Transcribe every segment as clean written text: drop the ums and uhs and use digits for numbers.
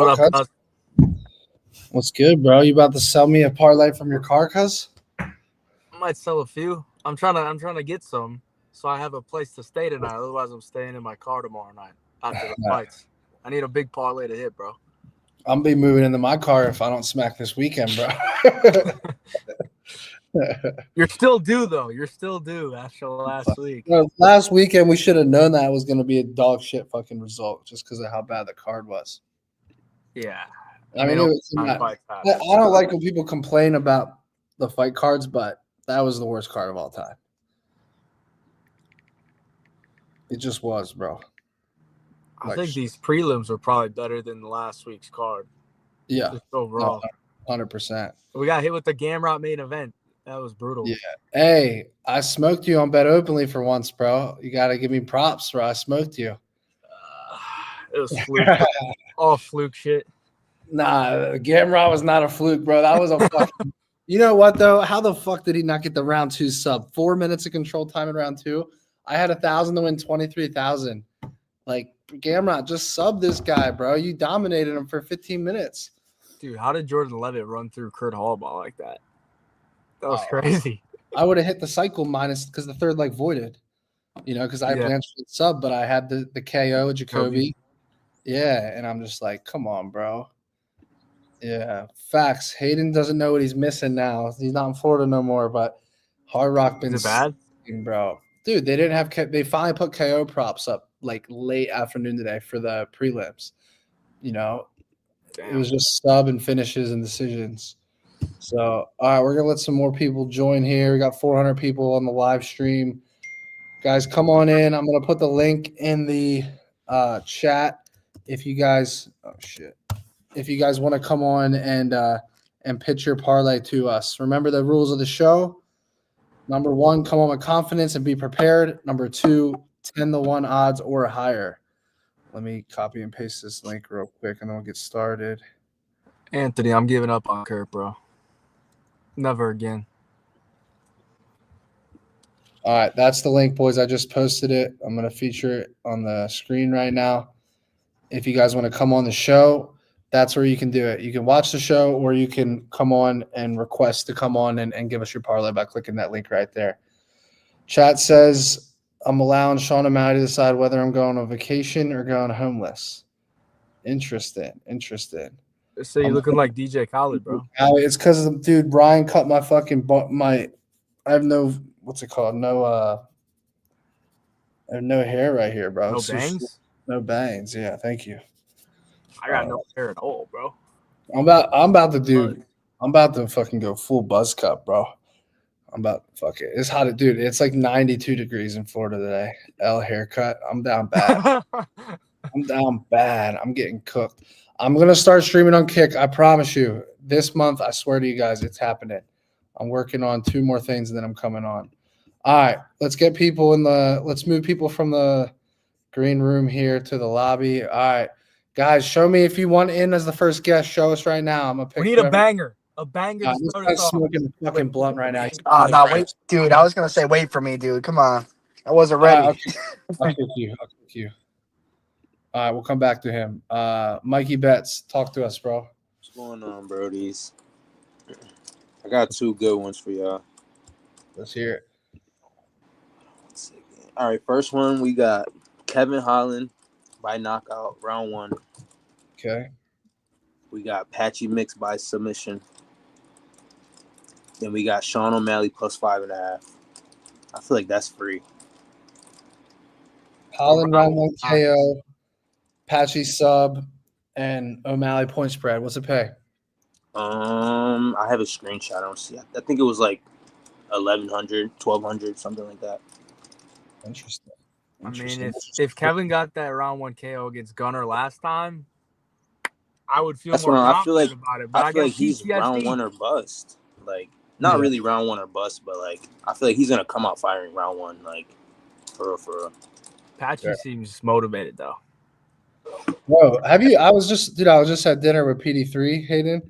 What up, cuz? What's good, bro? You about to sell me a parlay from your car, cuz? I might sell a few. I'm trying to get some, so I have a place to stay tonight. Otherwise, I'm staying in my car tomorrow night after the fights. I need a big parlay to hit, bro. I'm be moving into my car if I don't smack this weekend, bro. You're still due, though. You're still due after last week. Last weekend, we should have known that it was going to be a dog shit fucking result just because of how bad the card was. Yeah. I mean, I don't like when people complain about the fight cards, but that was the worst card of all time. It just was, bro. I think these prelims were probably better than last week's card. Yeah. Just overall. 100%. We got hit with the Gamrot main event. That was brutal. Yeah. Hey, I smoked you on Bet Openly for once, bro. You got to give me props, bro. I smoked you. It was fluke. All fluke shit. Nah, Gamrot was not a fluke, bro. That was a fucking – You know what, though? How the fuck did he not get the round 2 sub? 4 minutes of control time in round 2. I had 1,000 to win 23,000. Like, Gamrot, just sub this guy, bro. You dominated him for 15 minutes. Dude, how did Jordan Levitt run through Kurt Hallball like that? That was crazy. I would have hit the cycle minus because the third leg voided, because I blanched the sub, but I had the KO Jacoby. Yeah, and I'm just like, come on, bro. Yeah, facts. Hayden doesn't know what he's missing now. He's not in Florida no more, but Hard Rock been bad, bro. Dude, they didn't have. They finally put KO props up like late afternoon today for the prelims. Damn. It was just sub and finishes and decisions. So, all right, we're going to let some more people join here. We got 400 people on the live stream. Guys, come on in. I'm going to put the link in the chat if you guys – oh, shit. If you guys want to come on and pitch your parlay to us. Remember the rules of the show. Number 1, come on with confidence and be prepared. Number 2, 10-1 odds or higher. Let me copy and paste this link real quick, and then we'll get started. Anthony, I'm giving up on Kurt, bro. Never again. All right, that's the link, boys. I just posted it. I'm going to feature it on the screen right now. If you guys want to come on the show, that's where you can do it. You can watch the show, or you can come on and request to come on and give us your parlay by clicking that link right there. Chat says – I'm allowing Sean and Matty to decide whether I'm going on vacation or going homeless. Interesting. So you're looking like DJ Khaled, bro. It's because, dude, Brian cut my fucking I have no – what's it called? No I have no hair right here, bro. No bangs? No bangs. Yeah, thank you. I got no hair at all, bro. I'm about to fucking go full buzz cut, bro. Fuck it. It's hot, dude. It's like 92 degrees in Florida today. L haircut. I'm down bad. I'm getting cooked. I'm going to start streaming on Kick. I promise you. This month, I swear to you guys, it's happening. I'm working on 2 more things, and then I'm coming on. All right. Let's get people let's move people from the green room here to the lobby. All right. Guys, show me if you want in as the first guest. Show us right now. I'm going to pick. We need a banger. A banger to start us off. Smoking a fucking blunt right now. Wait, dude. I was gonna say wait for me, dude. Come on, I wasn't ready. Okay. I'll kick you. All right, we'll come back to him. Mikey Betts, talk to us, bro. What's going on, brodies? I got 2 good ones for y'all. Let's hear it. All right, first one we got Kevin Holland by knockout, round 1. Okay. We got Patchy Mix by submission. Then we got Sean O'Malley plus 5.5. I feel like that's free. Holland round 1 KO, Patchy sub, and O'Malley point spread. What's it pay? I have a screenshot. I don't see it. I think it was like 1,100, 1,200, something like that. Interesting. I mean, if Kevin got that round 1 KO against Gunner last time, I would feel more confident about it. But I feel like he's round 1 or bust. Like, not really round 1 or bust, but like I feel like he's gonna come out firing round 1, like for real. Patchy seems motivated though. Bro, I was just at dinner with PD3, Hayden.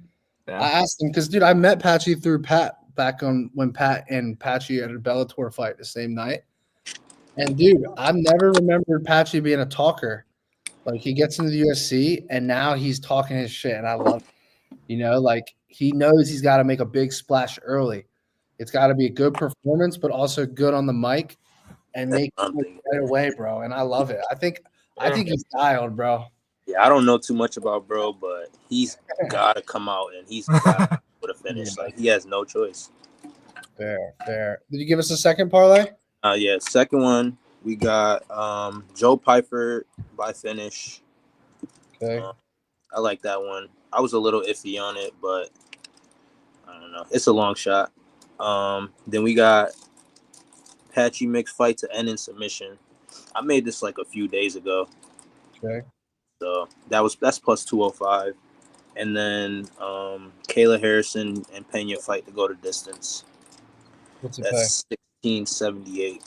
Yeah. I asked him because, dude, I met Patchy through Pat back on when Pat and Patchy had a Bellator fight the same night. And dude, I've never remembered Patchy being a talker. Like he gets into the UFC and now he's talking his shit, and I love it. You know, like he knows he's got to make a big splash early. It's got to be a good performance, but also good on the mic and make it right away, bro. And I love it. I think he's dialed, bro. Yeah, I don't know too much about bro, but he's got to come out and he's got to put a finish. Like he has no choice. Fair. Did you give us a second parlay? Yeah, second one we got Joe Piper by finish. Okay. I like that one. I was a little iffy on it, but I don't know. It's a long shot. Then we got Patchy Mix fight to end in submission. I made this like a few days ago. Okay. So that's plus 205. And then Kayla Harrison and Pena fight to go to distance. What's it That's 1678.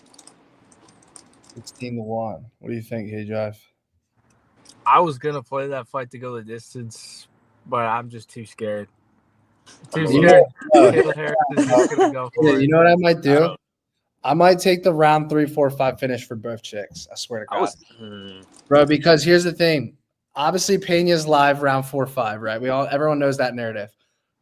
16-1. What do you think, Hayvjive? I was gonna play that fight to go the distance, but I'm just too scared. Too scared. Kayla Harrison's just gonna go for it. You know what I might do? I might take the round 3, 4, 5 finish for both chicks. I swear to God, bro. Because here's the thing. Obviously, Pena's live round 4, 5, right? Everyone knows that narrative.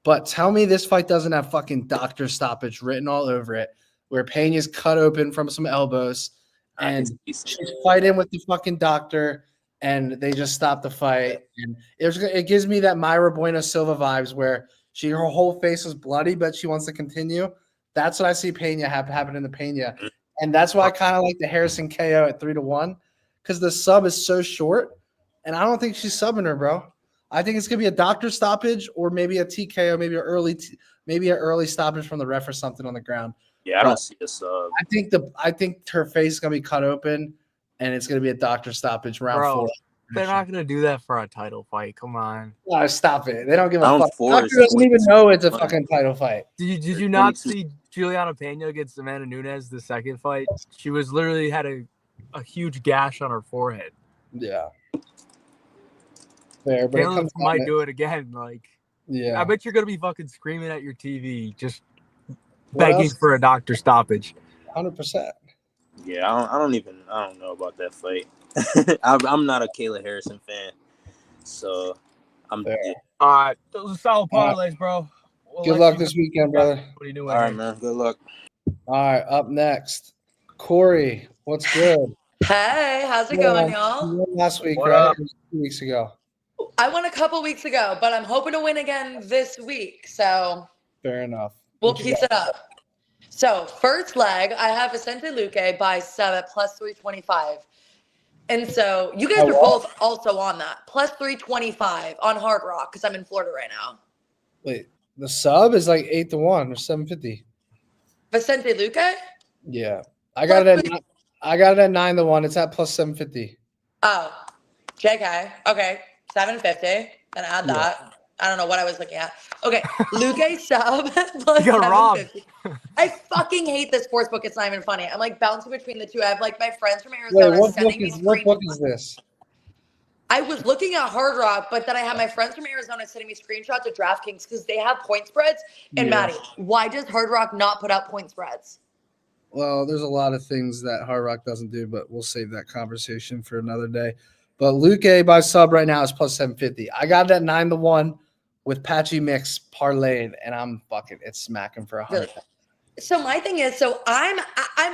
But tell me this fight doesn't have fucking doctor stoppage written all over it, where Pena's cut open from some elbows and she's fighting with the fucking doctor, and they just stop the fight. And it gives me that Mayra Bueno Silva vibes, where her whole face was bloody, but she wants to continue. That's what I see Pena happen in the Pena. And that's why I kind of like the Harrison KO at 3-1, because the sub is so short, and I don't think she's subbing her, bro. I think it's gonna be a doctor stoppage or maybe a TKO, maybe an early stoppage from the ref or something on the ground. Yeah, I don't see a sub. I think her face is gonna be cut open, and it's gonna be a doctor stoppage round 4. They're not gonna do that for a title fight. Come on. No, stop it. They don't give a fuck. Doctor doesn't even know it's a fucking title fight. Did you not see Juliana Pena against Amanda Nunes the second fight? She was literally had a huge gash on her forehead. Yeah. Fair, but Caleb might do it again. Like, yeah, I bet you're gonna be fucking screaming at your TV, just begging for a doctor stoppage. 100%. Yeah, I don't know about that fight. I'm not a Kayla Harrison fan, so I'm. Yeah. All right, those are solid parlays, bro. Good luck this weekend, brother. What are you doing? All right, man. Good luck. All right, up next, Corey. What's good? Hey, how's it going, y'all? You won last week, What right? up? 2 weeks ago. I won a couple weeks ago, but I'm hoping to win again this week. So Fair enough. we'll piece it up. So first leg, I have Vicente Luque by sub at plus 325. And so you guys are both also on that. Plus 325 on Hard Rock because I'm in Florida right now. Wait, the sub is like 8-1 or 750. Vicente Luque? Yeah. I got it at 9-1. It's at plus 750. Oh, JK. Okay, 750. And add that. I don't know what I was looking at. Okay, Luque sub plus 750. I fucking hate this sports book. It's not even funny. I'm like bouncing between the two. I have like my friends from Arizona sending me screenshots. What book is this? I was looking at Hard Rock, but then I have my friends from Arizona sending me screenshots of DraftKings because they have point spreads. And Matty, why does Hard Rock not put out point spreads? Well, there's a lot of things that Hard Rock doesn't do, but we'll save that conversation for another day. But Luque by sub right now is plus 750. I got it at 9-1 with Patchy Mix parlayed, and I'm fucking it's smacking for 100. So my thing is, I'm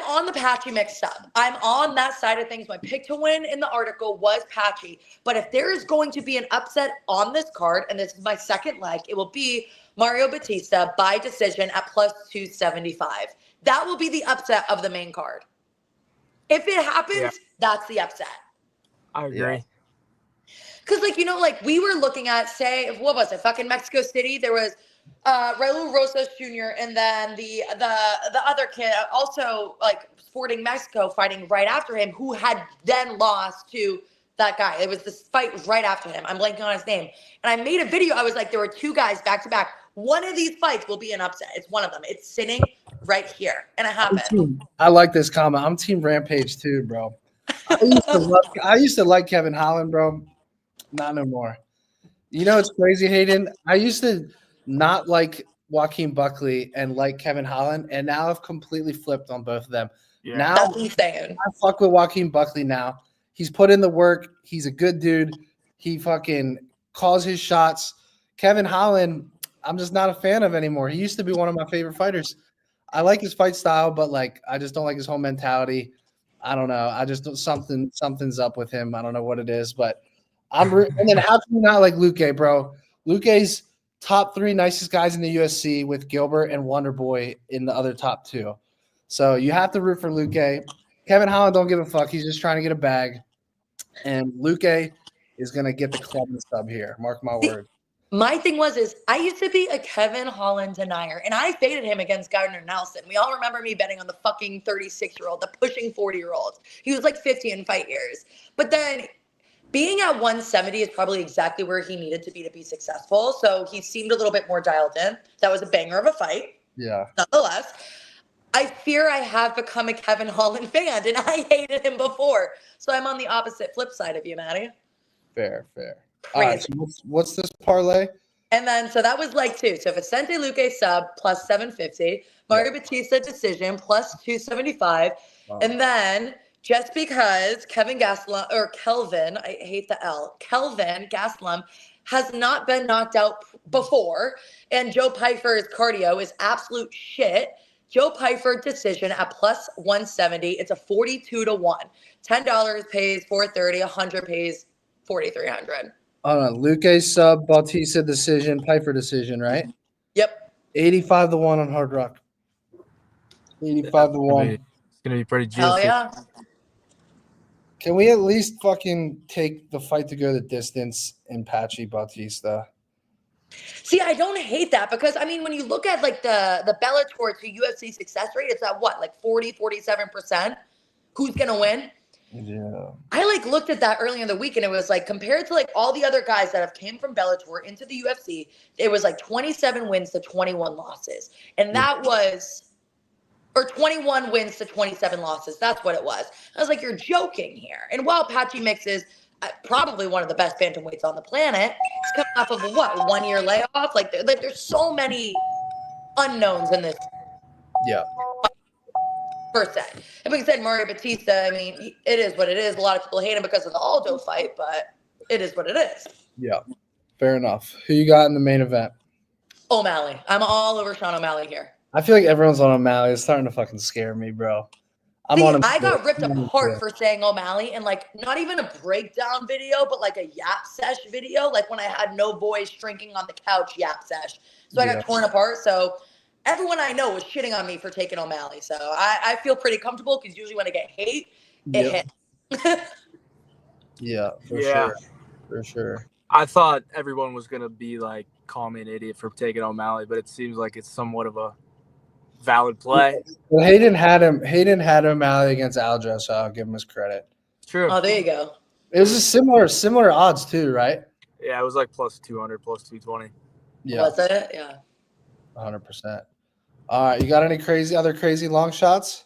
on the Patchy Mix sub. I'm on that side of things. My pick to win in the article was Patchy. But if there is going to be an upset on this card, and this is my second leg, it will be Mario Batista by decision at plus 275. That will be the upset of the main card. If it happens, that's the upset. I agree. Because, like, you know, like we were looking at, say, what was it? Fucking Mexico City. There was Raul Rosas Jr. and then the other kid, also like Sporting Mexico, fighting right after him, who had then lost to that guy. It was this fight was right after him. I'm blanking on his name. And I made a video. I was like, there were two guys back to back. One of these fights will be an upset. It's one of them. It's sitting right here, and it happened. I like this comment. I'm Team Rampage too, bro. I used to like Kevin Holland, bro. Not no more. You know, it's crazy, Hayden. I used to not like Joaquin Buckley and like Kevin Holland, and now I've completely flipped on both of them. Yeah. Now That's insane. I fuck with Joaquin Buckley now. He's put in the work. He's a good dude. He fucking calls his shots. Kevin Holland, I'm just not a fan of anymore. He used to be one of my favorite fighters. I like his fight style, but like I just don't like his whole mentality. I don't know. I just don't, something's up with him. I don't know what it is, but and then how can you not like Luque, bro? Luque's top 3 nicest guys in the UFC with Gilbert and Wonder Boy in the other top 2. So you have to root for Luque. Kevin Holland don't give a fuck. He's just trying to get a bag. And Luque is going to get the club and sub here. Mark my word. My thing is I used to be a Kevin Holland denier, and I faded him against Gardner Nelson. We all remember me betting on the fucking 36-year-old, the pushing 40-year-old. He was like 50 in fight years. But then being at 170 is probably exactly where he needed to be successful. So he seemed a little bit more dialed in. That was a banger of a fight. Yeah. Nonetheless, I fear I have become a Kevin Holland fan, and I hated him before. So I'm on the opposite flip side of you, Matty. Fair. All right, so what's this parlay? And then, so that was like 2. So Vicente Luque sub plus 750, Mario Batista decision plus 275. Wow. And then just because Kelvin, I hate the L, Kelvin Gastelum has not been knocked out before, and Joe Pyfer's cardio is absolute shit. Joe Pyfer decision at plus 170. It's a 42-1. $10 pays 430, 100 pays 4,300. Hold on. Luque sub, Bautista decision, Piper decision, right? Yep. 85-1 on Hard Rock. 85-1. It's gonna be pretty juicy. Hell yeah. Can we at least fucking take the fight to go the distance in Patchy Bautista? See, I don't hate that because, I mean, when you look at like the Bellator to UFC success rate, it's at what, like 40, 47%? Who's going to win? Yeah. I like looked at that earlier in the week and it was like compared to like all the other guys that have came from Bellator into the UFC, it was like 27 wins to 21 losses. And that was, or 21 wins to 27 losses. That's what it was. I was like, you're joking here. And while Patchy Mix is probably one of the best bantamweights on the planet, he's coming off of a what, 1 year layoff? Like there's so many unknowns in this. Yeah. Per se. And like I said, Mario Batista, I mean, it is what it is. A lot of people hate him because of the Aldo fight, but it is what it is. Yeah. Fair enough. Who you got in the main event? O'Malley. I'm all over Sean O'Malley here. I feel like everyone's on O'Malley. It's starting to fucking scare me, bro. I got ripped apart for saying O'Malley and like not even a breakdown video, but like a yap sesh video, like when I had no boys drinking on the couch yap sesh. So I got torn apart. So everyone I know was shitting on me for taking O'Malley. So I feel pretty comfortable because usually when I get hate, it hits. Yeah, for sure. For sure. I thought everyone was going to be like, call me an idiot for taking O'Malley, but it seems like it's somewhat of a valid play. Well, Hayden had O'Malley against Aljo, so I'll give him his credit. True. Oh, there you go. It was a similar odds too, right? Yeah, it was like plus 200, plus 220. Yeah. Was it? Yeah. 100%. All right, you got any other crazy long shots?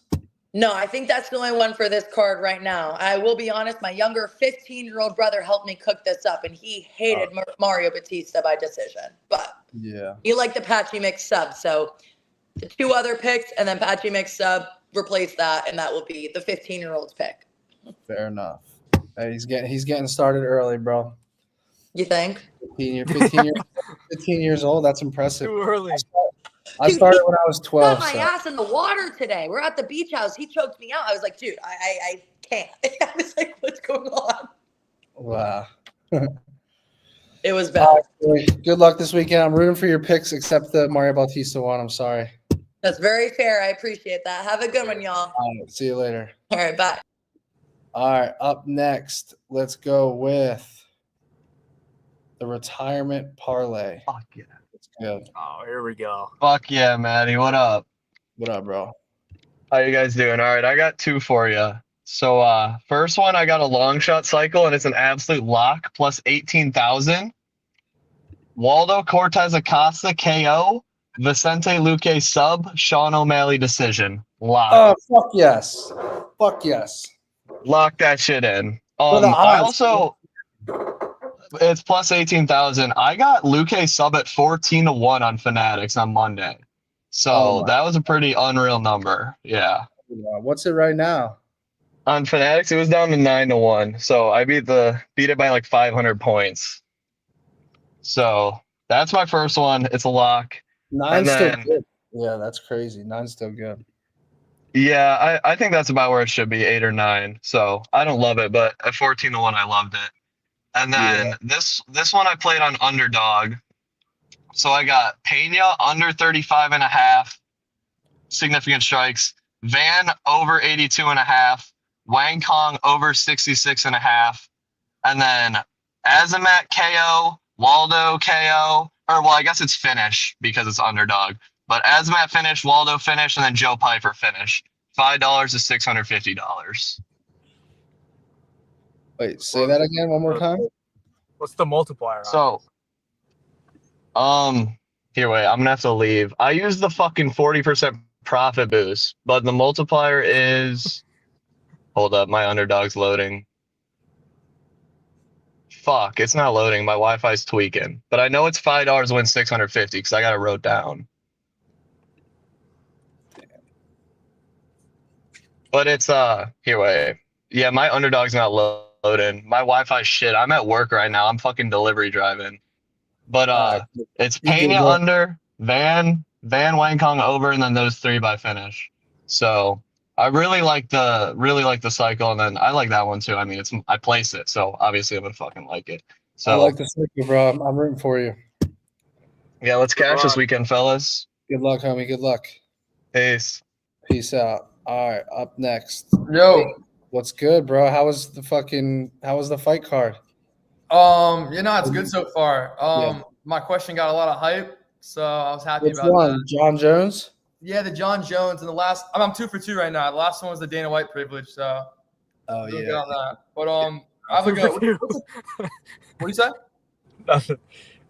No, I think that's the only one for this card right now. I will be honest, my younger 15-year-old brother helped me cook this up, and he hated Mario Batista by decision. But he liked the Patchy Mix sub, so the 2 other picks, and then Patchy Mix sub, replace that, and that will be the 15-year-old's pick. Fair enough. Hey, he's getting started early, bro. You think? 15 years old. That's impressive. Too early. I started when I was 12. Got my ass in the water today. We're at the beach house. He choked me out. I was like, dude, I can't. I was like, what's going on? Wow. It was bad. Good luck this weekend. I'm rooting for your picks, except the Mario Bautista one. I'm sorry. That's very fair. I appreciate that. Have a good one, y'all. All right, see you later. All right, bye. All right, up next, let's go with the retirement parlay. Fuck yeah. It's good. Oh, here we go. Fuck yeah, Matty. What up? What up, bro? How you guys doing? All right, I got 2 for you. So first one, I got a long shot cycle, and it's an absolute lock plus 18,000. Waldo Cortez Acosta KO, Vicente Luque sub, Sean O'Malley decision. Lock. Oh, fuck yes. Fuck yes. Lock that shit in. For the I odds. also, it's plus 18,000. I got Luque sub at 14-1 on Fanatics on Monday. So that was a pretty unreal number. Yeah. What's it right now? on Fanatics, it was down to 9-1. So I beat it by like 500 points. So that's my first one. It's a lock. Nine's still good. Yeah, that's crazy. Nine's still good. Yeah, I think that's about where it should be, 8 or 9. So I don't love it, but at 14-1, I loved it. And then this one I played on underdog. So I got Pena under 35.5 significant strikes, Van over 82.5, Wang Kong over 66.5, and then Azamat KO, Waldo KO, or well, I guess it's finish because it's underdog. But Azamat finish, Waldo finish, and then Joe Piper finish. $5 to $650. Wait, say that again one more time. What's the multiplier? So, here, wait, I'm gonna have to leave. I use the fucking 40% profit boost, but the multiplier is. Hold up, my underdog's loading. Fuck, it's not loading. My Wi-Fi's tweaking, but I know it's $5 to win 650 because I got it wrote down. But it's here, wait, yeah, my underdog's not loading. My Wi-Fi shit. I'm at work right now. I'm fucking delivery driving. But it's Pena under, Van Wang Kong over, and then those 3 by finish. So I really like the cycle, and then I like that one too. I mean, I place it, so obviously I'm gonna fucking like it. So I like the cycle, bro. I'm rooting for you. Yeah, let's cash this weekend, fellas. Good luck, homie. Good luck. Peace. Peace out. All right, up next. Yo, what's good, bro? How was the fight card? it's good so far. My question got a lot of hype, so I was happy about that. John Jones? Yeah, the John Jones, and the last I'm 2 for 2 right now. The last one was the Dana White privilege, so really good on that. But I have a good. What do you say? Nothing.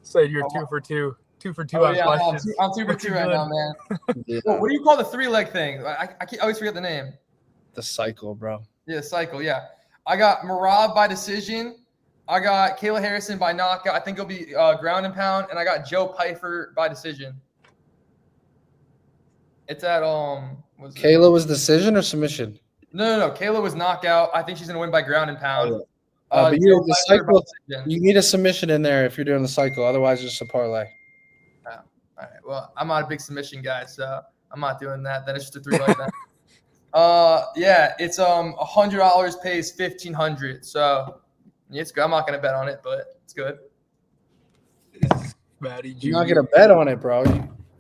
Said you're 2 for 2. 2 for 2 on questions. I'm 2 for 2 right now, man. What do you call the 3-leg thing? I always forget the name. The cycle, bro. Yeah, cycle. Yeah, I got Marab by decision. I got Kayla Harrison by knockout. I think it'll be ground and pound, and I got Joe Piper by decision. It's at Kayla was decision or submission? No. Kayla was knockout. I think she's gonna win by ground and pound. But the cycle, you need a submission in there if you're doing the cycle. Otherwise, it's just a parlay. Oh, all right. Well, I'm not a big submission guy, so I'm not doing that. Then it's just a 3-leg thing. Yeah, it's $100 pays $1,500. So yeah, it's good. I'm not gonna bet on it, but it's good. Matty, you're not gonna bet on it, bro.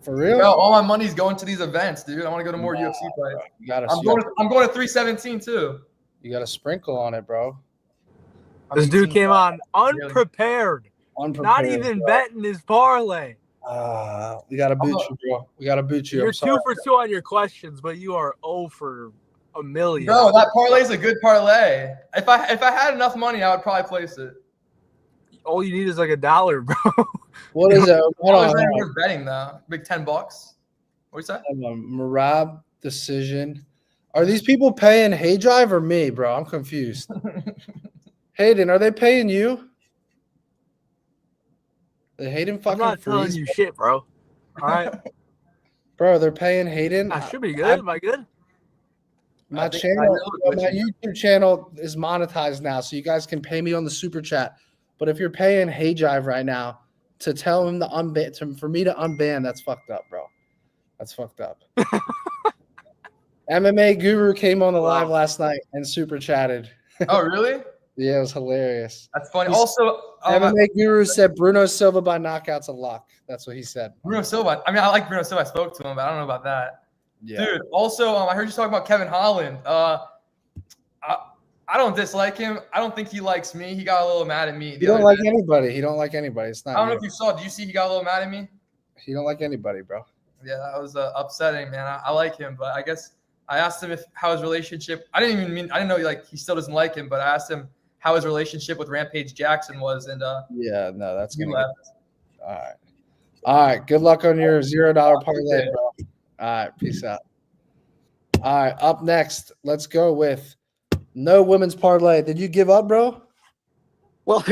For real? Yo, all my money's going to these events, dude. I want to go to more UFC fights. I'm going to 317 too. You got to sprinkle on it, bro. This dude came on unprepared. Not even betting his parlay. We got to boot you, bro. We got to boot you. You're 2 for 2 on your questions, but you are 0 for a million. Bro, that parlay is a good parlay. If I had enough money, I would probably place it. All you need is like $1, bro. What is it? Hold on. Worth betting though. Big $10. What's that? Marab decision. Are these people paying Hayvjive or me, bro? I'm confused. Hayden, are they paying you? The Hayden fucking. I'm not telling you shit, bro. All right, bro. They're paying Hayden. I should be good. Am I good? My YouTube channel is monetized now, so you guys can pay me on the super chat. But if you're paying Hayvjive right now to tell him for me to unban, that's fucked up, bro. That's fucked up. MMA Guru came on the live last night and super chatted. Oh, really? Yeah, it was hilarious. That's funny. Also, MMA Guru said Bruno Silva by knockout's a lock. That's what he said. Bruno Silva. I mean, I like Bruno Silva. I spoke to him, but I don't know about that. Yeah. Dude, also, I heard you talk about Kevin Holland. I don't dislike him. I don't think he likes me. He got a little mad at me. He don't like anybody. He don't like anybody. It's not. I don't know if you saw. Do you see he got a little mad at me? He don't like anybody, bro. Yeah, that was upsetting, man. I like him, but I guess I asked him how his relationship. I didn't know like he still doesn't like him, but I asked him how his relationship with Rampage Jackson was, and yeah, no, that's he gonna left. All right. Good luck on your $0 parlay, bro. All right, peace out. All right, up next, let's go with no women's parlay. Did you give up, bro? Well,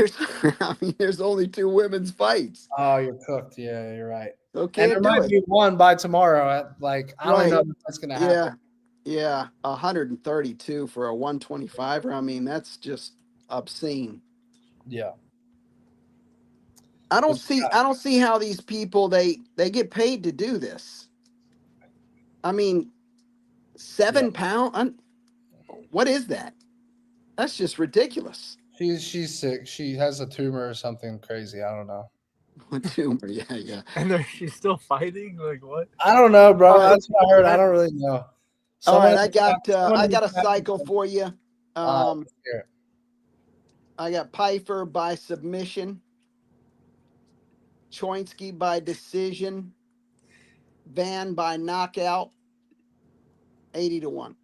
there's only 2 women's fights. Oh, you're cooked. Yeah, you're right. Okay, and there might be one by tomorrow. I don't know if that's gonna happen. Yeah, 132 for a 125er. I mean, that's just obscene. Yeah. I don't What's see how these people they get paid to do this. I mean, 7 pound. What is that? That's just ridiculous. She's sick. She has a tumor or something crazy. I don't know. What tumor? Yeah. And she's still fighting. Like what? I don't know, bro. All right. That's what I heard. I don't really know. All right, Someone I in the got a chat- cycle for you. here. I got Pfeiffer by submission, Choinsky by decision, Van by knockout, 80-1.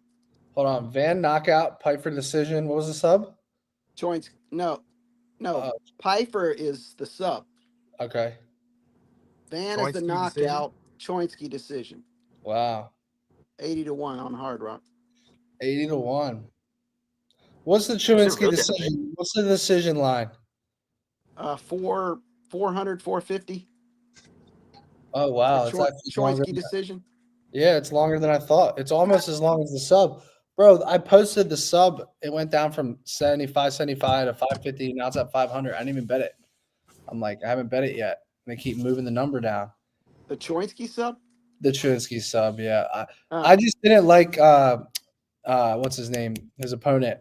Hold on. Van knockout, Piper decision. What was the sub? Choinsky, no, Uh, Pfeiffer is the sub. Okay. Van is the Choinsky knockout, Choinsky decision, Wow. 80-1 on Hard Rock. 80-1. What's the it Chewinski really decision? What's the decision line? 400, 450. Oh wow. for It's actually longer Choinsky than- decision. Yeah, it's longer than I thought. It's almost as long as the sub. Bro, I posted the sub. It went down from 75 to 550. Now it's at 500. I didn't even bet it. I'm like, I haven't bet it yet. And they keep moving the number down. The Choinsky sub. The Chewinski sub, yeah. Uh, I just didn't like what's his name? His opponent.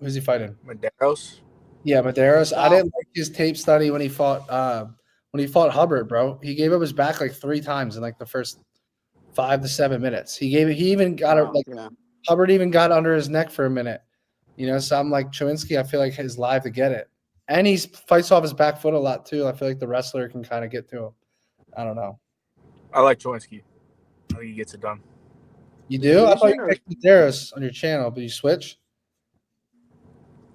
Who's he fighting? Medeiros. Yeah, Medeiros. I Oh. didn't like his tape study when he fought Hubbard, bro. He gave up his back like 3 times in like the first 5 to 7 minutes. He even got yeah. Hubbard even got under his neck for a minute. You know, so I'm like Chewinski, I feel like he's live to get it. And he fights off his back foot a lot too. I feel like the wrestler can kind of get to him. I don't know. I like Choinsky. I think he gets it done. You do? I thought you Decision or- picked Medeiros on your channel, but you switch?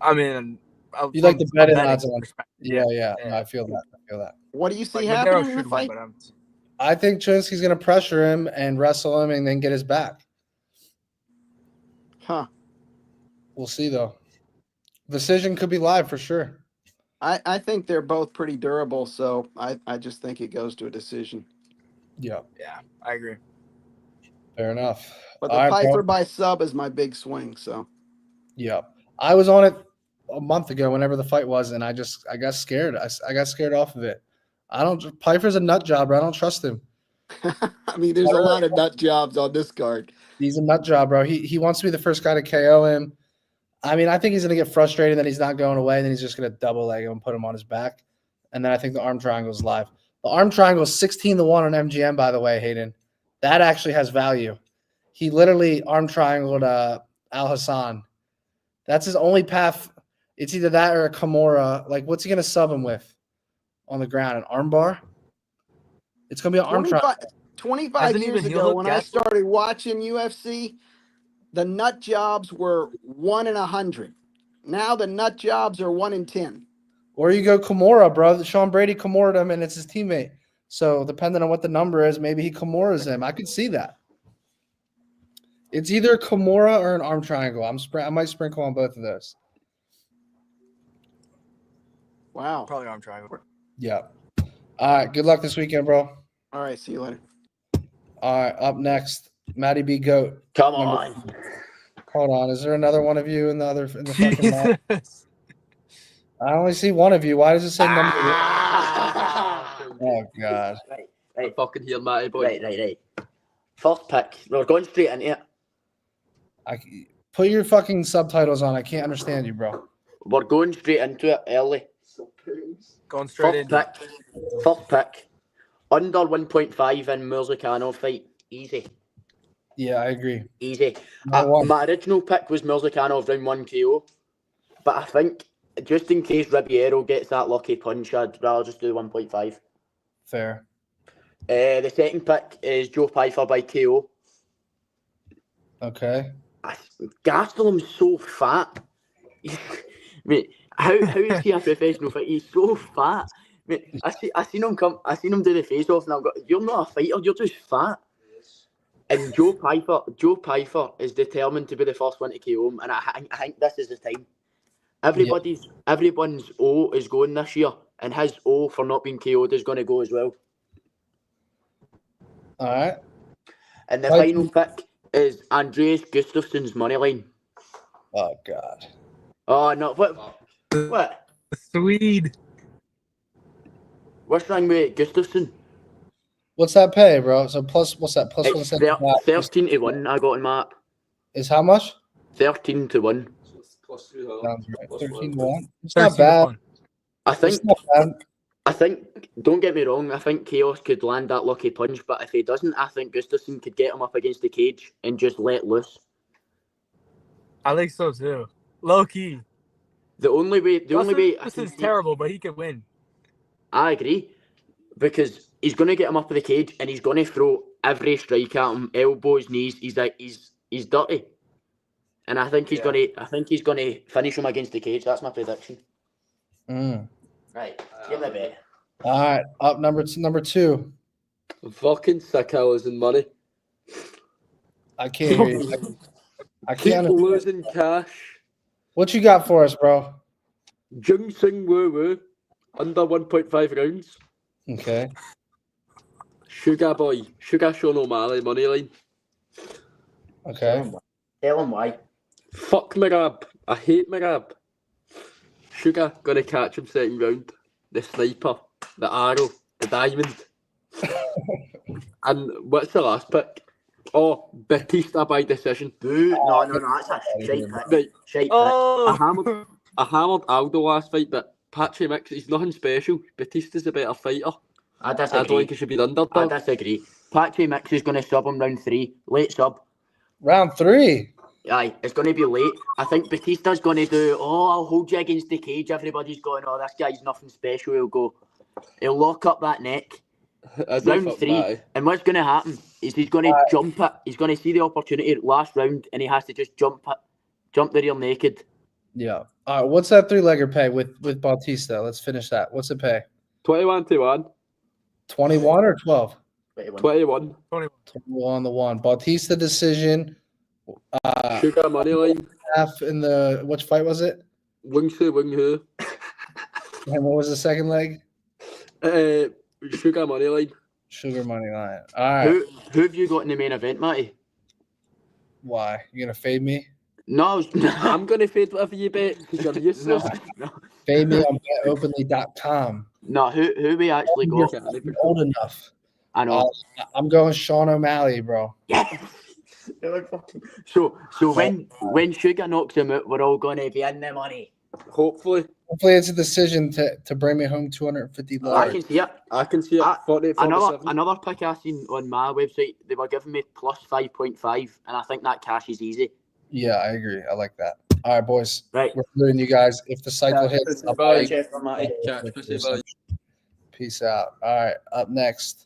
I mean, You like the betting betting odds on. perspective. Yeah. Yeah. No, I feel that. What do you see Like happening Medeiros in the should fight? win, but I think Chewinski's going to pressure him and wrestle him and then get his back. Huh. We'll see, though. Decision could be live for sure. I think they're both pretty durable, so I just think it goes to a decision. Yeah, yeah, I agree. fair enough. But the All right, bro. Pfeiffer by sub is my big swing. So Yeah. I was on it a month ago whenever the fight was, and I got scared. I got scared off of it. Pfeiffer's a nut jobber. I don't trust him. I mean, there's a lot of nut jobs on this card. He's a nut job, bro. He wants to be the first guy to KO him. I mean, I think he's going to get frustrated that he's not going away, and then he's just going to double leg him and put him on his back. And then I think the arm triangle is live. The arm triangle is 16-1 on MGM, by the way, Hayden. That actually has value. He literally arm triangled Al Hassan. That's his only path. It's either that or a Kimura. Like, what's he going to sub him with on the ground? An arm bar? It's going to be an arm triangle. 25 Hasn't years even ago, Hill when I Gastelum- started watching UFC, the nut jobs were 1 in 100. Now the nut jobs are 1 in 10. Or you go Kimura, bro. Sean Brady Kimura'd him, and it's his teammate. So depending on what the number is, maybe he Kimura's him. I could see that. It's either Kimura or an arm triangle. I might sprinkle on both of those. Wow. Probably arm triangle. Yeah. All right. Good luck this weekend, bro. All right. See you later. All right. Up next, Matty B. Goat. Come Number- on. Hold on. Is there another one of you in the fucking map? Jesus. I only see one of you. Why does it say number? Ah! Oh God. Right. Fucking here, Matty boy. Right. First pick. We're going straight into it. Put your fucking subtitles on. I can't understand you, bro. We're going straight into it early. Going straight First in. pick. First pick. Under 1.5 in Murzakano fight. Easy. Yeah, I agree. Easy. Number one. My original pick was Murzakano round 1 KO. But I think just in case Ribeiro gets that lucky punch, I'd rather just do 1.5. Fair. The second pick is Joe Pfeiffer by KO. Okay. Gastelum's so fat. Mate, how is he a professional fighter? He's so fat. Mate, I seen him do the face off, and I've got, you're not a fighter, you're just fat. And Joe Pfeiffer is determined to be the first one to KO him, and I think this is the time. Everyone's O is going this year, and his O for not being KO'd is going to go as well. All right. And the Right. final pick is Andreas Gustafsson's money line. Oh God. Oh no! What? Swede. What's wrong with Gustafsson? What's that pay, bro? So plus what's that? Plus It's 175 13 to 1. I got on Matt. is how much? 13 to 1. Sounds right. 13 to 1. It's 13 not to bad. 1. I It's think. not bad. I think. Don't get me wrong. I think Chaos could land that lucky punch, but if he doesn't, I think Gustafsson could get him up against the cage and just let loose. I think so too. Low key. The only way. This is terrible, but he could win. I agree, because he's going to get him up in the cage and he's going to throw every strike at him, elbows, knees. He's dirty, and I think he's going to finish him against the cage. That's my prediction. Right, give me a bet. All right, up number two. I'm fucking sick of losing money. I can't hear you. I Keep can't. losing cash. What you got for us, bro? Jung Sing Woo Woo, under 1.5 rounds. Okay. Sugar Sean O'Malley, money line. Okay. Tell him why. Fuck Marab. I hate Marab. Sugar gonna catch him second round. The sniper, the arrow, the diamond. And what's the last pick? Oh, Batista by decision. No, that's a shite pick. Right. Shite pick. I hammered Aldo last fight, but Patchy Mix, he's nothing special. Batista's a better fighter. I disagree. I don't think he should be the underdog. I disagree. Patchy Mix is going to sub him round 3. Late sub. Round 3? Aye, it's going to be late. I think Batista's going to do, I'll hold you against the cage. Everybody's going, this guy's nothing special. He'll lock up that neck. Round 3. And what's going to happen is he's going to jump it. He's going to see the opportunity last round and he has to just jump the rear naked. Yeah. All right. What's that 3-legger pay with Bautista? Let's finish that. What's it pay? 21 to 1. 21 or 12? 21. 21 to 1. Bautista decision. Sugar money line. Half in the which fight was it? Wing Hu. And what was the second leg? Sugar money line. Sugar money line. All right. Who have you got in the main event, Matty? Why? You gonna fade me? No, I'm going to fade whatever you bet because you're useless. No. Fade me on betopenly.com. No, who we actually got? You're old enough. I know. I'm going Sean O'Malley, bro. Yeah. So when Sugar knocks him out, we're all going to be in the money. Hopefully it's a decision to bring me home $250. I can see it. 40, another pick I seen on my website, they were giving me plus 5.5, and I think that cash is easy. Yeah, I agree. I like that. All right, boys. Right. We're doing you guys. If the cycle hits, peace out. All right. Up next,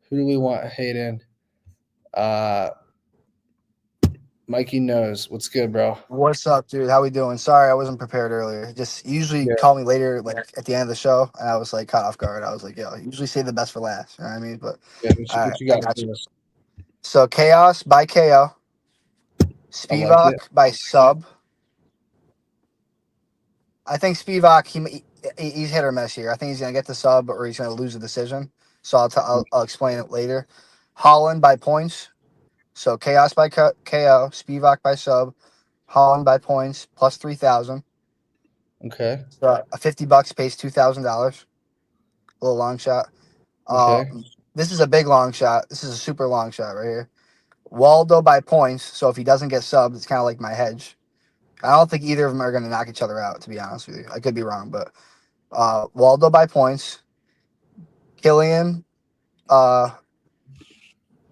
who do we want? Hayden. Mikey knows. What's good, bro? What's up, dude? How we doing? Sorry, I wasn't prepared earlier. Just usually call me later, like at the end of the show, and I was like caught off guard. I was like, yo, usually save the best for last. You know what I mean? But what you got for us? So Chaos by KO. Spivak by sub. I think Spivak, he's hit or miss here. I think he's going to get the sub or he's going to lose the decision. So I'll explain it later. Holland by points. So Chaos by KO, Spivak by sub, Holland by points, plus 3,000. Okay. So a $50 pays $2,000. A little long shot. Okay. This is a big long shot. This is a super long shot right here. Waldo by points. So if he doesn't get subbed, it's kind of like my hedge. I don't think either of them are going to knock each other out, to be honest with you. I could be wrong, but Waldo by points. Killian by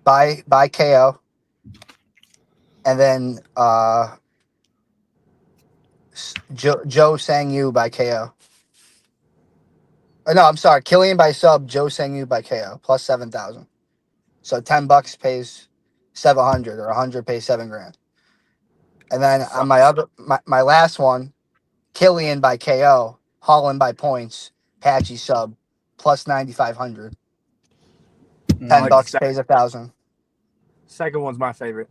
KO. And then Joe Sang-Yu by KO. No, I'm sorry. Killian by sub, Joe Sang-Yu by KO, plus 7,000. So $10 pays 700, or 100 pays $7,000. And then on my last one, Killian by KO, Holland by points, Patchy sub, plus 9,500. $10 pays 1,000. Second one's my favorite.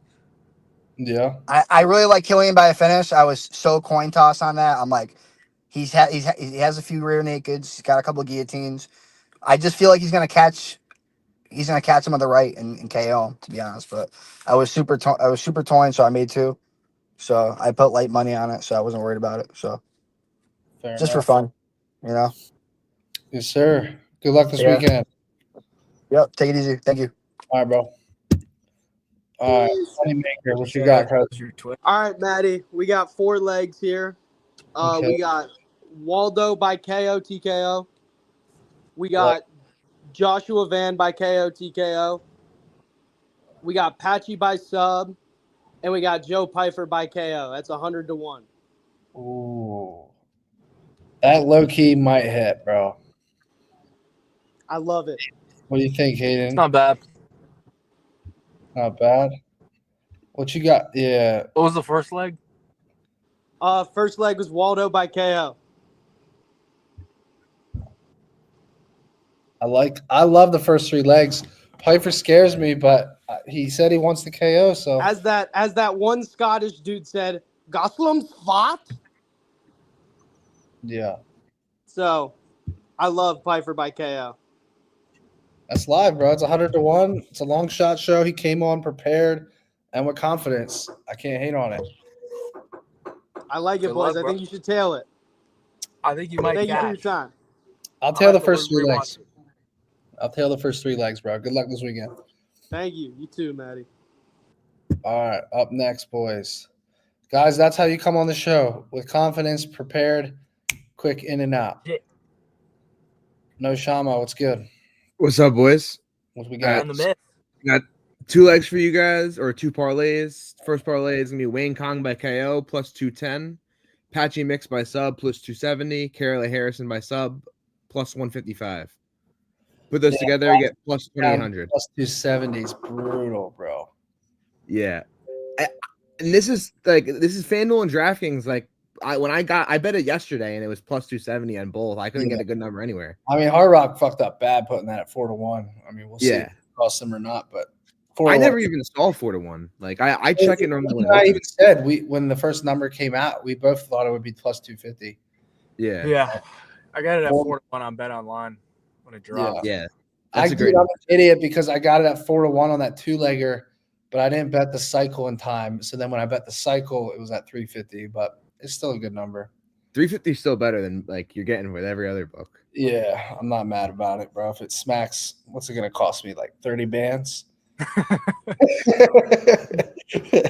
Yeah. I really like Killian by a finish. I was so coin toss on that. I'm like, he has a few rear nakeds. He's got a couple of guillotines. I just feel like he's gonna catch he's gonna catch him on the right and KO him, to be honest. But I was super torn, so I made 2. So I put light money on it, so I wasn't worried about it. So Fair just enough. for fun, you know. Yes, sir. Good luck this Yeah. weekend. Yep. Take it easy. Thank you. All right, bro. All right, Moneymaker, what you got, Chris? All right, Matty, we got 4 legs here. Okay. We got Waldo by KO TKO. We got Joshua Van by KO TKO. We got Patchy by sub, and we got Joe Pfeiffer by KO. That's 100 to 1. Ooh, that low key might hit, bro. I love it. What do you think, Hayden? It's not bad. Not bad. What you got? Yeah. What was the first leg? First leg was Waldo by KO. I love the first 3 legs. Pfeiffer scares me, but he said he wants the KO. So As that one Scottish dude said, Goslam's fought. yeah, So I love Pfeiffer by KO. that's live, bro. It's 100 to 1. It's a long shot show. He came on prepared and with confidence. I can't hate on it. I like it, Good boys. luck, I bro. think you should tail it. I think you might Thank you for your catch. time. I'll tail the might first 3 rewatch legs. it. I'll tail the first 3 legs, bro. Good luck this weekend. Thank you. You too, Matty. All right, up next, boys. Guys, that's how you come on the show. With confidence, prepared, quick in and out. Yeah. No Shama, what's good? What's up, boys? What we got? And the myth. Got 2 legs for you guys, or 2 parlays. First parlay is gonna be Wayne Kong by KO plus 210, Patchy Mix by sub plus 270, Carolee Harrison by sub plus 155. Put those together, you get plus 2800. Plus 270 is brutal, bro. Yeah, and this is FanDuel and DraftKings. Like I bet it yesterday, and it was plus 270 on both. I couldn't get a good number anywhere. I mean, Hard Rock fucked up bad putting that at 4 to 1. I mean, we'll see if it costs them or not, but 4 I to never 1. even saw 4 to 1. Like I check it normally. I even said when the first number came out, we both thought it would be plus 250. Yeah. I got it at 4 to 1 on Bet Online when it dropped. Yeah. I'm an idiot because I got it at 4 to 1 on that 2-legger, but I didn't bet the cycle in time. So then when I bet the cycle, it was at 350, but it's still a good number. 350 is still better than like you're getting with every other book. Yeah, I'm not mad about it, bro. If it smacks, what's it gonna cost me? Like 30 bands?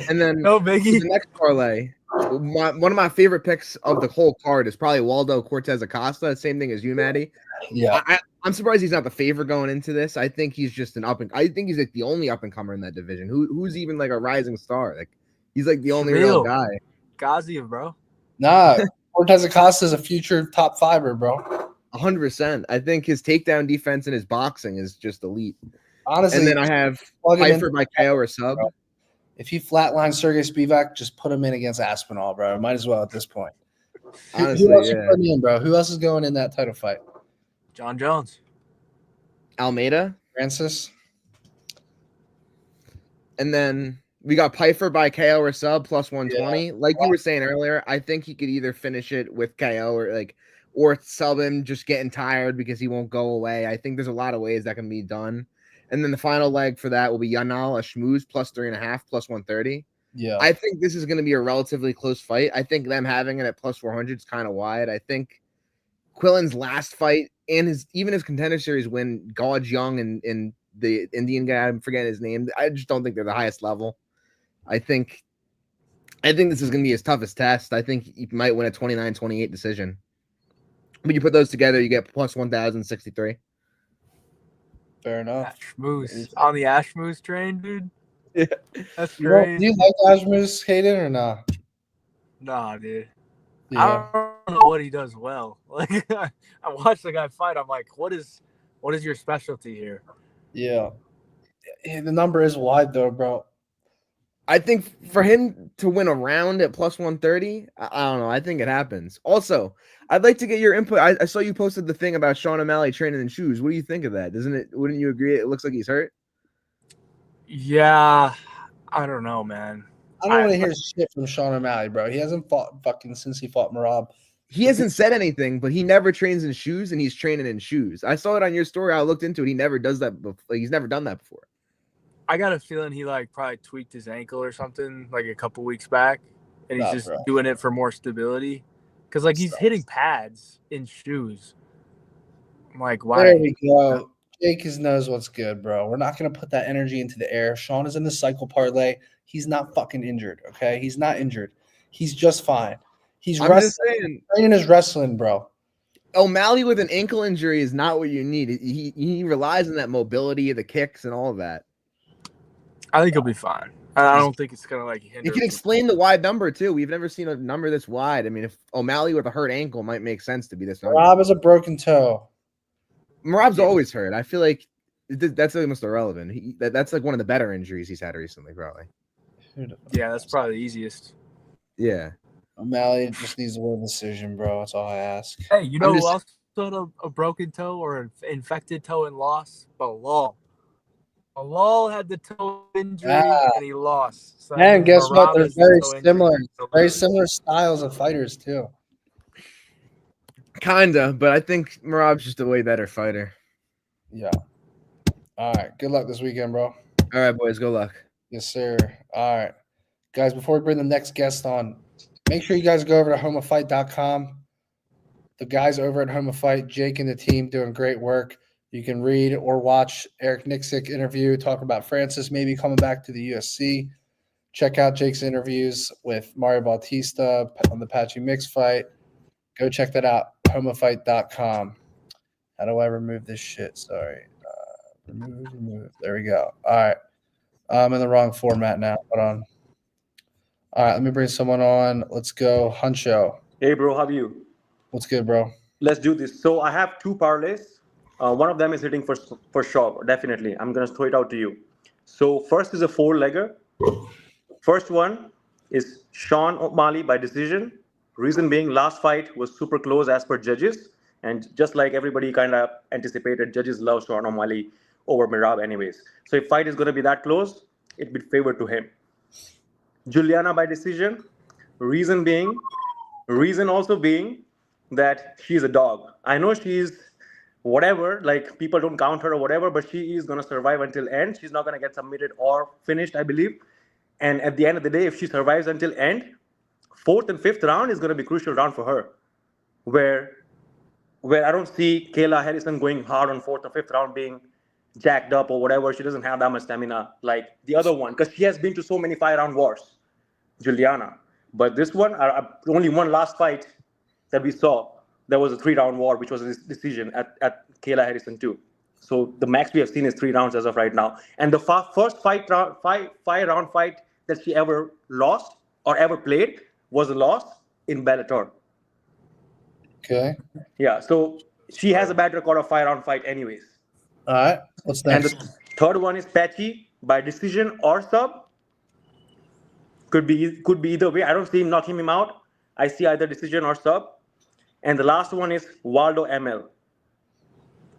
And then No biggie. the next parlay, one of my favorite picks of the whole card is probably Waldo Cortez Acosta. Same thing as you, Matty. Yeah, I'm surprised he's not the favorite going into this. I think he's just I think he's like the only up and comer in that division. Who's even like a rising star? Like he's like the only real guy. Gaziev, bro. Nah, Cortez Acosta is a future top 5er, bro. 100%. I think his takedown defense and his boxing is just elite. Honestly, and then I have Pfeiffer by KO or sub. Bro. If he flatline Sergey Spivak, just put him in against Aspinall, bro. Might as well at this point. Honestly, who else you putting in, bro? Who else is going in that title fight? John Jones. Almeida. Francis. And then we got Pfeiffer by KO or sub plus 120. Yeah. Like you were saying earlier, I think he could either finish it with KO or sub him just getting tired because he won't go away. I think there's a lot of ways that can be done. And then the final leg for that will be Yanal Ashmuz plus 3.5 plus 130. Yeah. I think this is going to be a relatively close fight. I think them having it at plus 400 is kind of wide. I think Quillen's last fight and his contender series win, Gauge Young and the Indian guy, I'm forgetting his name. I just don't think they're the highest level. I think this is going to be his toughest test. I think he might win a 29-28 decision. When you put those together, you get plus 1,063. Fair enough. Ashmoose. On the Ashmoose train, dude. Yeah. That's Do crazy. you like Ashmus, Hayden, or not? Nah, dude. Yeah. I don't know what he does well. Like I watched the guy fight. I'm like, what is your specialty here? Yeah. The number is wide though, bro. I think for him to win a round at plus 130, I don't know. I think it happens. Also, I'd like to get your input. I saw you posted the thing about Sean O'Malley training in shoes. What do you think of that? Wouldn't you agree? It looks like he's hurt. Yeah, I don't know, man. I don't want to hear shit from Sean O'Malley, bro. He hasn't fought fucking since he fought Marab. He hasn't said anything, but he never trains in shoes, and he's training in shoes. I saw it on your story. I looked into it. He never does that. He's never done that before. I got a feeling he like probably tweaked his ankle or something like a couple weeks back, and he's just doing it for more stability. Because like he's hitting pads in shoes. I'm like, why? There we go. Jake knows what's good, bro. We're not gonna put that energy into the air. Sean is in the cycle parlay. He's not fucking injured. Okay, he's not injured. He's just fine. He's just saying, training is wrestling, bro. O'Malley with an ankle injury is not what you need. He relies on that mobility, the kicks, and all of that. I think he'll be fine. I don't think it's gonna like hinder. You can explain the wide number too. We've never seen a number this wide. I mean, if O'Malley with a hurt ankle might make sense to be this number. Rob has a broken toe. Rob's always hurt. I feel like that's almost irrelevant. That's like one of the better injuries he's had recently, probably. Yeah, that's probably the easiest. Yeah. O'Malley just needs to win a decision, bro. That's all I ask. Hey, you know who else had a broken toe or an infected toe and lost? Bilal. Bilal had the toe injury and he lost. So and guess what? They're very similar. Injury. Very similar styles of fighters, too. Kinda, but I think Marab's just a way better fighter. Yeah. All right. Good luck this weekend, bro. All right, boys. Good luck. Yes, sir. All right. Guys, before we bring the next guest on, make sure you guys go over to homeoffight.com. The guys over at Home of Fight, Jake and the team, doing great work. You can read or watch Eric Nixick interview, talk about Francis maybe coming back to the UFC. Check out Jake's interviews with Mario Bautista on the Patchy Mix fight. Go check that out, homeoffight.com. How do I remove this shit? Sorry. Remove. There we go. All right. I'm in the wrong format now. Hold on. All right, let me bring someone on. Let's go. Huncho. Hey, bro. How are you? What's good, bro? Let's do this. So I have two parlays. One of them is hitting for sure, definitely. I'm going to throw it out to you. So first is a four-legger. First one is Sean O'Malley by decision. Reason being, last fight was super close as per judges. And just like everybody kind of anticipated, judges love Sean O'Malley over Merab anyways. So if fight is going to be that close, it'd be favored to him. Juliana by decision. Reason also being that she's a dog. I know she's whatever, like people don't count her or whatever, but she is going to survive until end. She's not going to get submitted or finished, I believe. And at the end of the day, if she survives until end, fourth and fifth round is going to be crucial round for her. Where I don't see Kayla Harrison going hard on fourth or fifth round being jacked up or whatever. She doesn't have that much stamina like the other one because she has been to so many 5-round wars, Juliana. But this one, only one last fight that we saw, there was a 3-round war, which was a decision at Kayla Harrison too. So the max we have seen is 3 rounds as of right now. And the first 5-round fight that she ever lost or ever played was a loss in Bellator. Okay. Yeah, so she has a bad record of 5-round fight anyways. All right. What's next? And the third one is Patchy by decision or sub. Could be either way. I don't see him knocking him out. I see either decision or sub. And the last one is Waldo ML.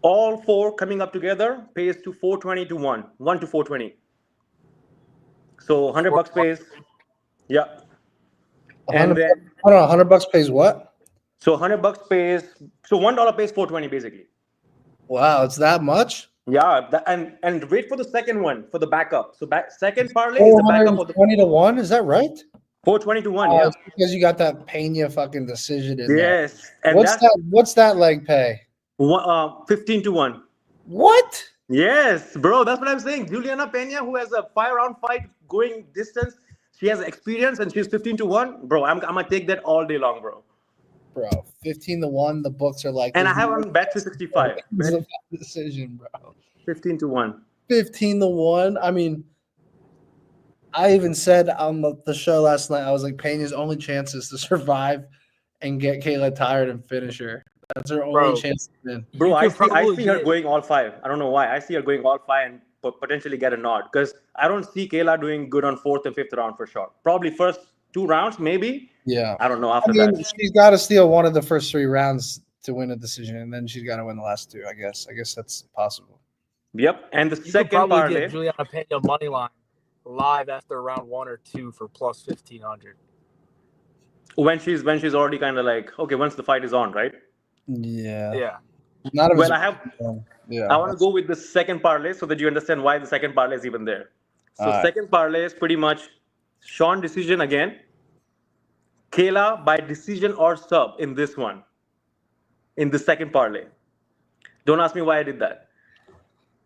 All 4 coming up together pays to 420 to 1 to 420. So $100 pays. Yeah. And then hold on, $100 pays what? So $100 pays. So $1 pays 420 basically. Wow, it's that much? Yeah, and wait for the second one for the backup. So second parlay is the backup of the 420 to 1. Is that right? 420 to 1. Yeah, because you got that Pena fucking decision in yes. there. And what's that leg pay? 15 to 1. What? Yes, bro. That's what I'm saying. Juliana Pena, who has a 5-round fight going distance, she has experience and she's 15 to 1. Bro, I'm gonna take that all day long, bro. Bro, 15 to 1. The books are like. And I have on Bet365. Decision, bro. 15 to 1. 15 to 1. I mean, I even said on the show last night, I was like, Pena's only chance is to survive and get Kayla tired and finish her. That's her only chance. Bro, I see her going all 5. I don't know why. I see her going all 5 and potentially get a nod because I don't see Kayla doing good on 4th and 5th round for sure. Probably first 2 rounds, maybe. Yeah. I don't know after that. She's got to steal one of the first 3 rounds to win a decision, and then she's got to win the last 2, I guess. I guess that's possible. Yep. And the You second could probably parlay. get Juliana Pena money line live after round 1 or 2 for plus 1,500. when she's already kind of like, okay, once the fight is on, right? Yeah. Yeah. Not Well, I Yeah. want to go with the second parlay so that you understand why the second parlay is even there. So All right. second parlay is pretty much Sean decision again, Kayla by decision or sub in this one, in the second parlay. Don't ask me why I did that.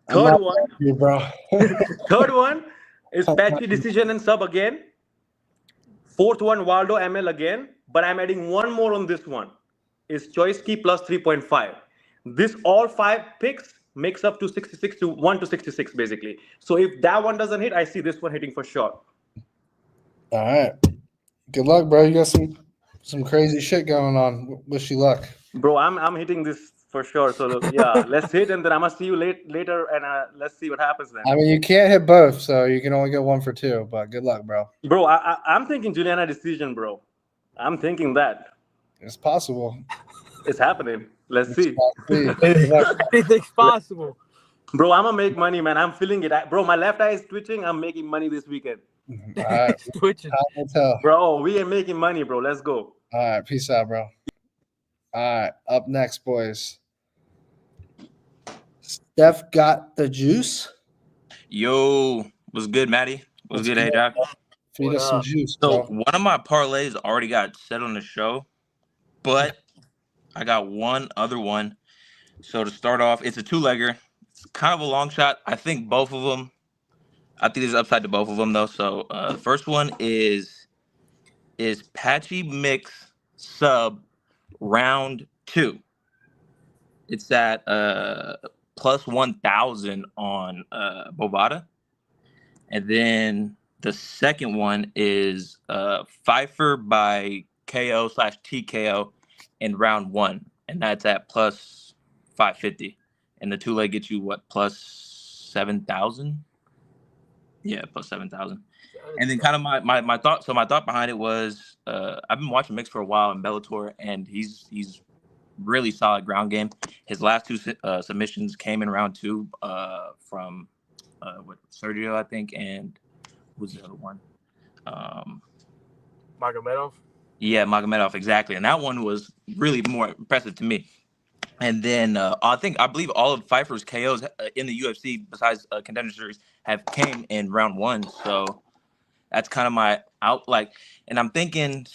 Third one, you, bro. third one is Patchy decision and sub again. Fourth one, Waldo ML again, but I'm adding one more on this one. Is choice key plus 3.5. This all 5 picks makes up to 66 to 1 to 66 basically. So if that one doesn't hit, I see this one hitting for sure. All right. Good luck, bro. You got some crazy shit going on. Wish you luck. Bro, I'm hitting this for sure. So yeah, let's hit and then I'm gonna see you later and let's see what happens then. I mean, you can't hit both, so you can only get 1 for 2. But good luck, bro. Bro, I'm thinking Juliana decision, bro. I'm thinking that. It's possible. It's happening. Let's see. Anything's possible. Bro, I'm gonna make money, man. I'm feeling it. Bro, my left eye is twitching. I'm making money this weekend. All right. Twitching. Bro, we are making money, bro. Let's go. All right. Peace out, bro. All right. Up next, boys. Steph got the juice. Yo, what's good, Matty? What's good, Hayvjive? Feed us some juice. So Bro. one of my parlays already got set on the show, but I got one other one. So to start off, it's a 2-legger. It's kind of a long shot. I think both of them. I think there's upside to both of them though. So the first one is Patchy Mix sub round 2. It's at plus 1,000 on Bovada, and then the second one is Pfeiffer by KO/TKO in round 1, and that's at plus 550. And the 2-leg gets you what, plus 7,000? Yeah, plus 7,000. And then kind of my thought. So my thought behind it was I've been watching Mix for a while in Bellator, and he's really solid ground game. His last 2 submissions came in round 2 from Sergio, I think, and who's the other one? Magomedov. Yeah, Magomedov, exactly. And that one was really more impressive to me. And then I believe all of Pfeiffer's KOs in the UFC, besides Contender Series, have came in round 1. So that's kind of my out. And I'm thinking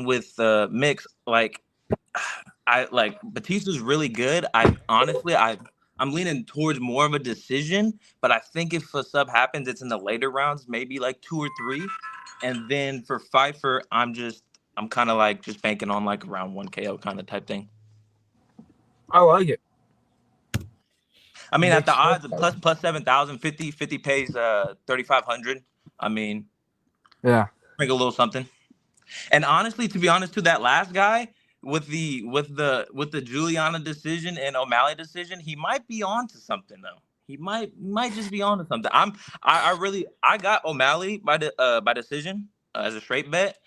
with Mix, I like Batista's really good. I'm leaning towards more of a decision, but I think if a sub happens, it's in the later rounds, maybe like 2 or 3. And then for Pfeiffer, I'm kind of like just banking on like round 1 KO kind of type thing. I like it. I mean, at the odds of plus 7,000, 50 pays 3,500. I mean, yeah, make a little something. And honestly, to be honest, to that last guy with the Juliana decision and O'Malley decision, he might be on to something though. He might just be on to something. I got O'Malley by decision as a straight bet,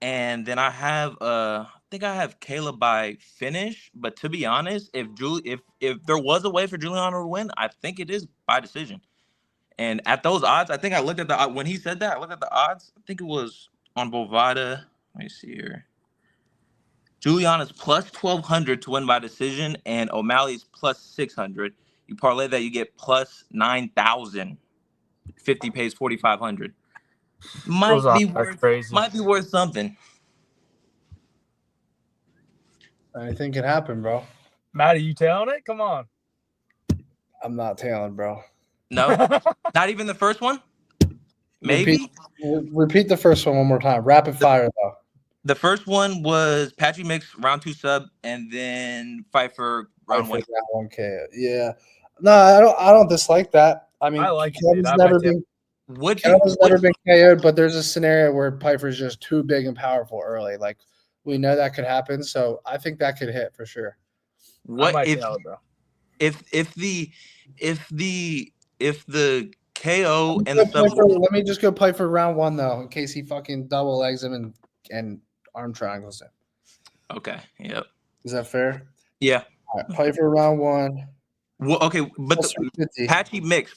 and then I have I think I have Kayla by finish. But to be honest, if there was a way for Juliana to win, I think it is by decision. And at those odds, I think I looked at when he said that, I looked at the odds. I think it was on Bovada. Let me see here. Juliana's plus 1,200 to win by decision, and O'Malley's plus 600. You parlay that, you get plus 9,000. 50 pays 4,500. Might be worth something. Anything can happen, bro. Matty, you tailing it? Come on. I'm not tailing, bro. No, not even the first one. Maybe repeat the first one more time. Rapid fire though. The first one was Patchy Mix round 2 sub, and then Pfeiffer round 1. Round 1 KO. Yeah. No, I don't dislike that. I mean, I like Kevin's never been KO'd, but there's a scenario where Pfeiffer's just too big and powerful early. Like we know that could happen, so I think that could hit for sure. What if the KO and the sub? Let me just go play for round 1 though, in case he fucking double legs him and arm triangles him. Okay. Yep. Is that fair? Yeah. All right, play for round 1. Well, okay, but Patchy Mix,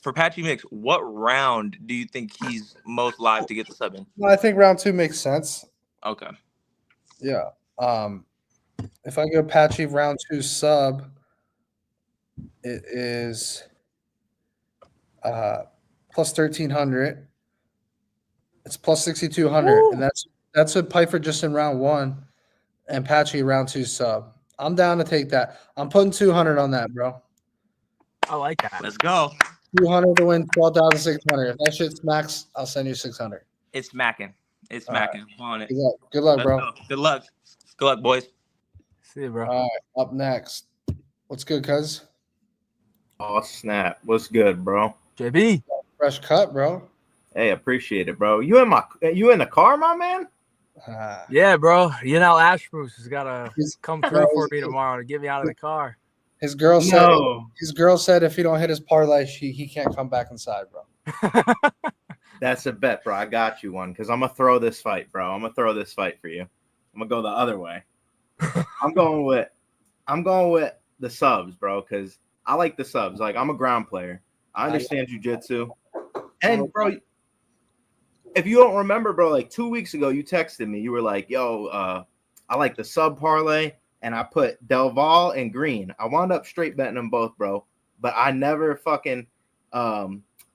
what round do you think he's most live to get the sub in? Well, I think round 2 makes sense. Okay. Yeah. If I go Patchy round 2 sub, it is plus 1,300. It's plus 6,200, and that's with Piper just in round 1 and Patchy round 2 sub. I'm down to take that. I'm putting 200 on that, bro. I like that. Let's go. 200 to win 12,600. If that shit smacks, I'll send you 600. It's smacking. It's smacking. I'm on it. Good luck, Let's bro. go. Good luck. Good luck, boys. See you, bro. All right, up next. What's good, cuz? Oh, snap. What's good, bro? JB. Fresh cut, bro. Hey, appreciate it, bro. You in the car, my man? Yeah, bro. Ashmoose has got to come through for me tomorrow to get me out of the car. His girl said if he don't hit his parlay, he can't come back inside, bro. That's a bet, bro. I got you one because I'm gonna throw this fight, bro. I'm gonna throw this fight for you. I'm gonna go the other way. I'm going with the subs, bro, because I like the subs. Like, I'm a ground player. I understand jiu-jitsu. And bro, if you don't remember, bro, like 2 weeks ago, you texted me. You were like, yo, I like the sub parlay. And I put Del Valle and Green. I wound up straight betting them both, bro. But I never fucking,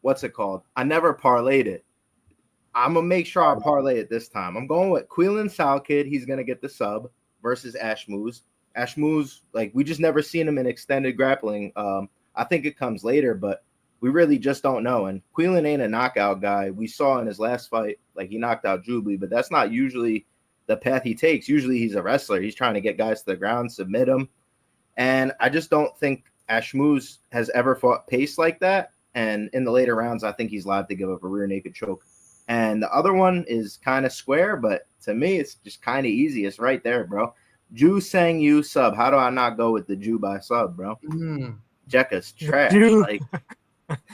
what's it called? I never parlayed it. I'm going to make sure I parlay it this time. I'm going with Quillen Salkid. He's going to get the sub versus Ashmoose. Ashmoose, like, we just never seen him in extended grappling. I think it comes later, but we really just don't know. And Quillen ain't a knockout guy. We saw in his last fight, like, he knocked out Jubilee, but that's not usually the path he takes. Usually he's a wrestler. He's trying to get guys to the ground, submit them. And I just don't think Ashmoose has ever fought pace like that. And in the later rounds, I think he's liable to give up a rear naked choke. And the other one is kind of square, but to me, it's just kind of easy. It's right there, bro. Ju Sang Yu sub. How do I not go with the Ju by sub, bro? Jekka's trash. Like,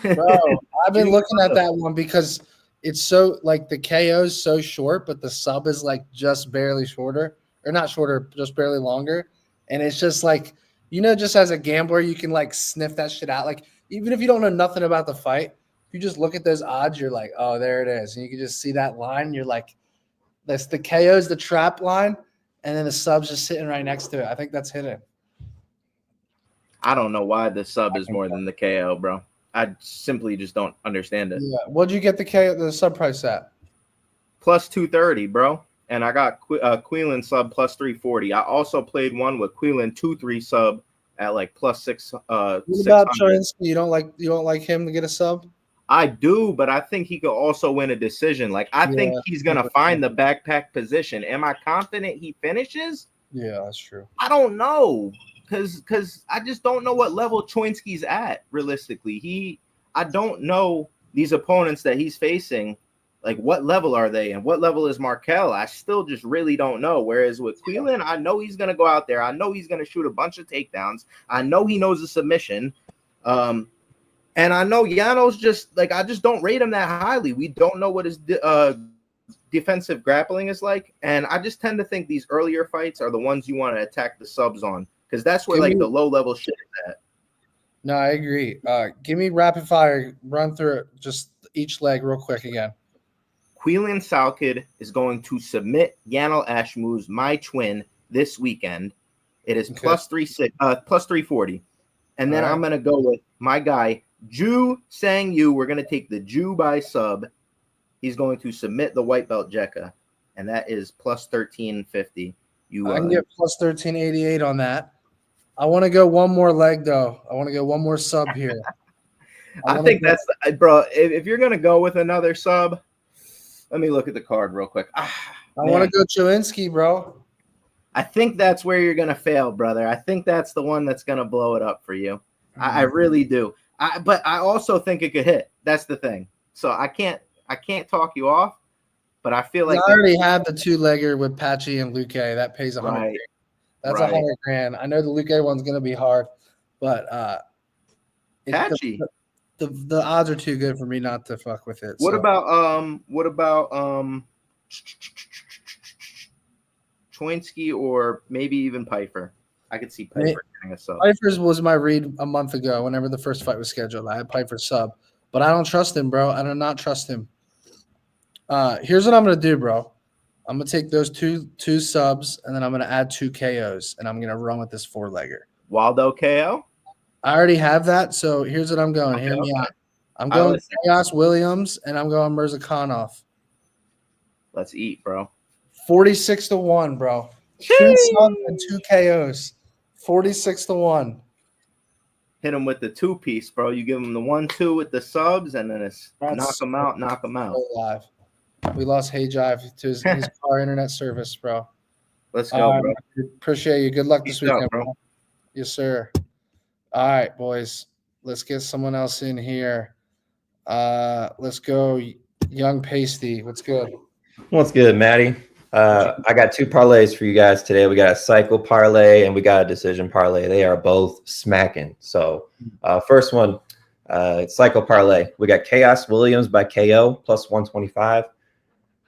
bro, I've been looking at that one because it's so, like, the KO is so short, but the sub is, like, just barely shorter. Or not shorter, just barely longer. And it's just, like, just as a gambler, you can, like, sniff that shit out. Like, even if you don't know nothing about the fight, if you just look at those odds, you're like, oh, there it is. And you can just see that line. You're like, that's the KO's the trap line, and then the sub's just sitting right next to it. I think that's hidden. I don't know why the sub is more than the KO, bro. I simply just don't understand it. Yeah. What'd you get the sub price at? Plus 230, bro. And I got Quillen sub plus 340. I also played one with Quillen 2-3 sub at like plus 6. What about Cherinsky? You don't like him to get a sub? I do, but I think he could also win a decision. Like, I think he's gonna find the backpack position. Am I confident he finishes? Yeah, that's true. I don't know. Because I just don't know what level Choinsky's at, realistically. I don't know these opponents that he's facing. Like, what level are they? And what level is Markel? I still just really don't know. Whereas with Quillen, I know he's going to go out there. I know he's going to shoot a bunch of takedowns. I know he knows the submission. And I know Yano's just, like, I just don't rate him that highly. We don't know what his defensive grappling is like. And I just tend to think these earlier fights are the ones you want to attack the subs on. Because that's where, the low-level shit is at. No, I agree. Give me rapid fire. Run through just each leg real quick again. Quillen Salkid is going to submit Yanel Ashmoose, my twin, this weekend. It is plus 340. And then I'm going to go with my guy, Ju Sang Yu. We're going to take the Ju by sub. He's going to submit the white belt Jekka. And that is plus 1350. I can get plus 1388 on that. I want to go one more leg, though. I want to go one more sub here. I think that's, bro, if you're going to go with another sub, let me look at the card real quick. I want to go Cholinsky, bro. I think that's where you're going to fail, brother. I think that's the one that's going to blow it up for you. I really do. But I also think it could hit. That's the thing. So I can't talk you off, but I feel like I already have the 2-legger with Patchy and Luke. That pays $100. Right. That's $100,000. I know the Luke one's going to be hard, but Patchy. The odds are too good for me not to fuck with it. What about Choinsky or maybe even Piper? I could see Piper getting a sub. Piper's was my read a month ago whenever the first fight was scheduled. I had Piper sub, but I don't trust him, bro. I do not trust him. Here's what I'm going to do, bro. I'm gonna take those two subs, and then I'm gonna add 2 KOs, and I'm gonna run with this 4-legger. Waldo KO. I already have that, so here's what I'm going. Hear me out. I'm going Chaos Williams, and I'm going Mirzakhanov. Let's eat, bro. 46-1, bro. 2 subs and 2 KOs. 46-1. Hit him with the 2-piece, bro. You give him the 1-2 with the subs, and then it's knock him out. Live. We lost Hayvjive to his car internet service, bro. Let's go, bro. Appreciate you. Good luck this Peace out, weekend, bro. Yes, sir. All right, boys. Let's get someone else in here. Let's go, Young Pasty. What's good? What's good, Matty? I got 2 parlays for you guys today. We got a cycle parlay and we got a decision parlay. They are both smacking. So first one, cycle parlay. We got Chaos Williams by KO plus 125.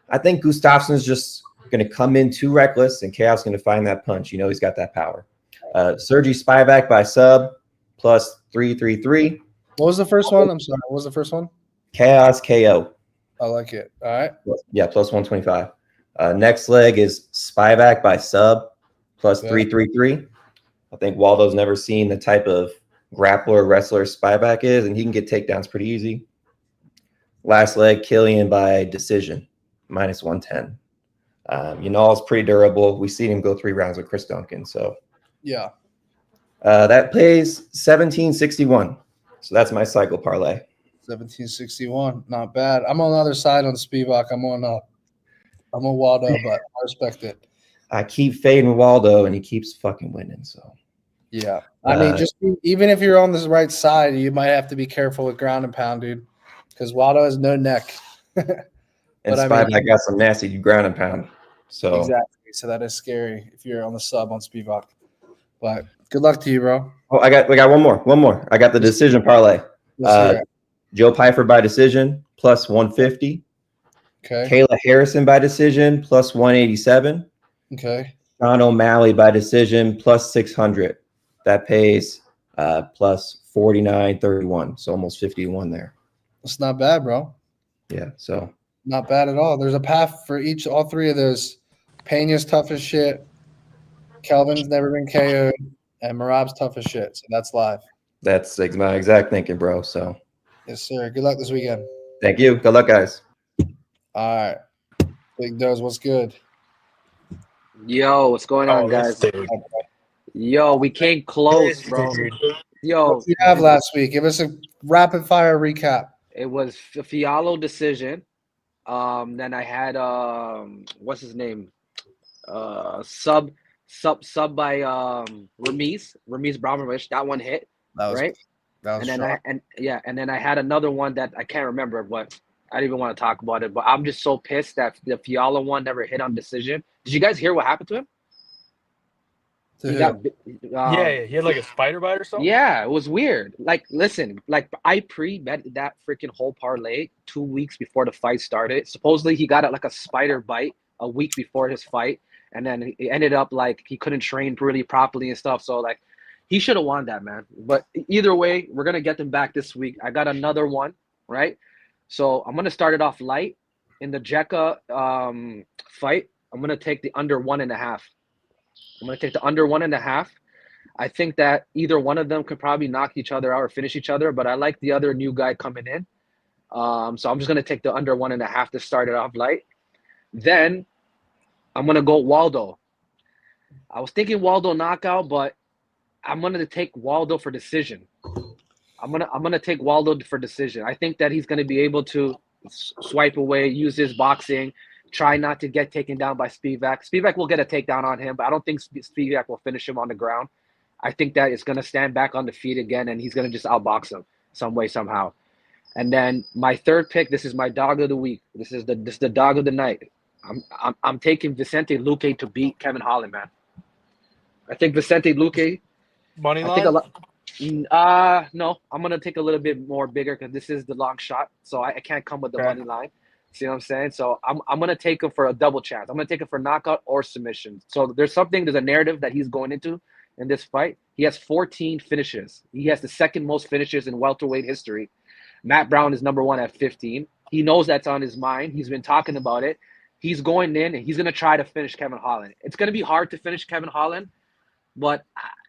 I think Gustafsson's just going to come in too reckless and Chaos going to find that punch. You know he's got that power. Sergey Spivak by sub plus 333. What was the first one? I'm sorry. What was the first one? Chaos KO. I like it. All right. Yeah, plus 125. Next leg is Spivak by sub plus 333. I think Waldo's never seen the type of grappler wrestler Spivak is, and he can get takedowns pretty easy. Last leg, Killian by decision, minus 110. Yanal's pretty durable. We've seen him go 3 rounds with Chris Duncan. So yeah. That pays 1761. So that's my cycle parlay. 1761. Not bad. I'm on the other side on Spivak. I'm on Waldo, but I respect it. I keep fading Waldo, and he keeps fucking winning. So, yeah. I mean, just even if you're on the right side, you might have to be careful with ground and pound, dude, because Waldo has no neck. And Spivak got some nasty ground and pound. So exactly. So that is scary if you're on the sub on Spivak. But good luck to you, bro. Oh, we got one more. I got the decision parlay. Joe Pyfer by decision plus 150. Okay. Kayla Harrison by decision plus 187. Okay. Sean O'Malley by decision plus 600. That pays plus 49.31. So almost 51 there. That's not bad, bro. Yeah. So not bad at all. There's a path for all 3 of those. Pena's tough as shit. Kelvin's never been KO'd. And Marab's tough as shit. So that's live. That's my exact thinking, bro. So yes, sir. Good luck this weekend. Thank you. Good luck, guys. All right. Big Does, what's good? Yo, what's going on, guys? Yo, we came close, bro. Yo, what did you have last week? Give us a rapid fire recap. It was a Fialo decision. Then I had what's his name? Sub by Ramiz Bramovich. That one hit. Right. That was and then I had another one that I can't remember, but I don't even want to talk about it. But I'm just so pissed that the Fiala one never hit on decision. Did you guys hear what happened to him? He had like a spider bite or something. Yeah, it was weird. Like, listen, like I pre-bet that freaking whole parlay 2 weeks before the fight started. Supposedly he got like a spider bite a week before his fight, and then it ended up like he couldn't train really properly and stuff. So like, he should have won that, man. But either way, we're gonna get them back this week. I got another one, right? So I'm gonna start it off light in the Jekka fight. I'm gonna take the under 1.5. I'm going to take the under 1.5. I think that either one of them could probably knock each other out or finish each other, but I like the other new guy coming in. So I'm just going to take the under 1.5 to start it off light. Then I'm going to go Waldo. I was thinking Waldo knockout, but I'm going to take Waldo for decision. I'm going to take Waldo for decision. I think that he's going to be able to swipe away, use his boxing, try not to get taken down by Spivak. Spivak will get a takedown on him, but I don't think Spivak will finish him on the ground. I think that it's going to stand back on the feet again, and he's going to just outbox him some way, somehow. And then my third pick, this is my dog of the week. This is the dog of the night. I'm taking Vicente Luque to beat Kevin Holland, man. I think Vicente Luque. Money line? No, I'm going to take a little bit more bigger because this is the long shot, so I can't come with the money line. See what I'm saying? So I'm going to take him for a double chance. I'm going to take him for knockout or submission. So there's a narrative that he's going into in this fight. He has 14 finishes. He has the second most finishes in welterweight history. Matt Brown is number 1 at 15. He knows that's on his mind. He's been talking about it. He's going in and he's going to try to finish Kevin Holland. It's going to be hard to finish Kevin Holland, but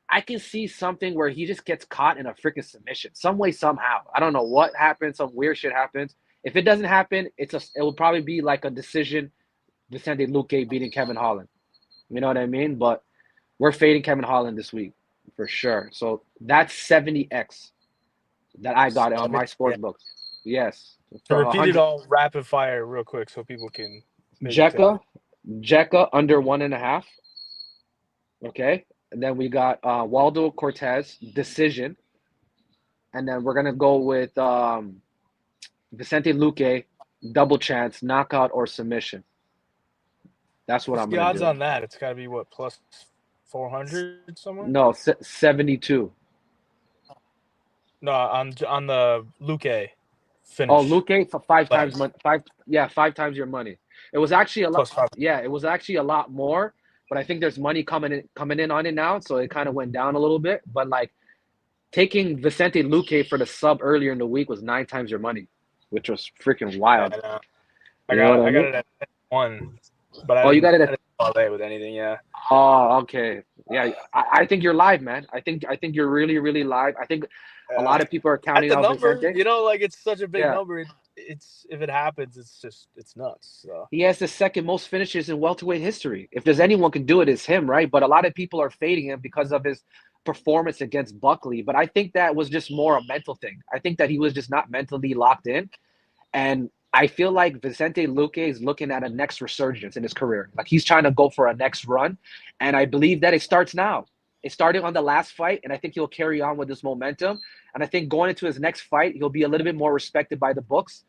I can see something where he just gets caught in a freaking submission some way, somehow. I don't know what happens. Some weird shit happens. If it doesn't happen, it will probably be like a decision, Vicente Luque beating Kevin Holland. You know what I mean? But we're fading Kevin Holland this week for sure. So that's 70x that I got on my sports books. Yes. So repeat it all rapid fire real quick so people can Jekka under 1.5. Okay. And then we got Waldo Cortez decision. And then we're gonna go with Vicente Luque double chance, knockout or submission. That's what I'm gonna do. What's the odds on that? It's gotta be what, plus 400 somewhere? No, 72. No, on the Luque finish. Oh, Luque for 5 times money. 5 times your money. It was actually a lot. Yeah, it was actually a lot more. But I think there's money coming in on it now, so it kind of went down a little bit. But like taking Vicente Luque for the sub earlier in the week was 9 times your money, which was freaking wild. I got it at 1, but you got it at parlay with anything, yeah. Oh, okay, yeah. I think you're live, man. I think you're really, really live. I think a lot of people are counting out Vicente. number. You know, like it's such a big number. It's if it happens, it's nuts. So. He has the second most finishes in welterweight history. If there's anyone can do it, it's him, right? But a lot of people are fading him because of his performance against Buckley. But I think that was just more a mental thing. I think that he was just not mentally locked in. And I feel like Vicente Luque is looking at a next resurgence in his career. Like he's trying to go for a next run. And I believe that it starts now. It started on the last fight, and I think he'll carry on with this momentum. And I think going into his next fight, he'll be a little bit more respected by the books.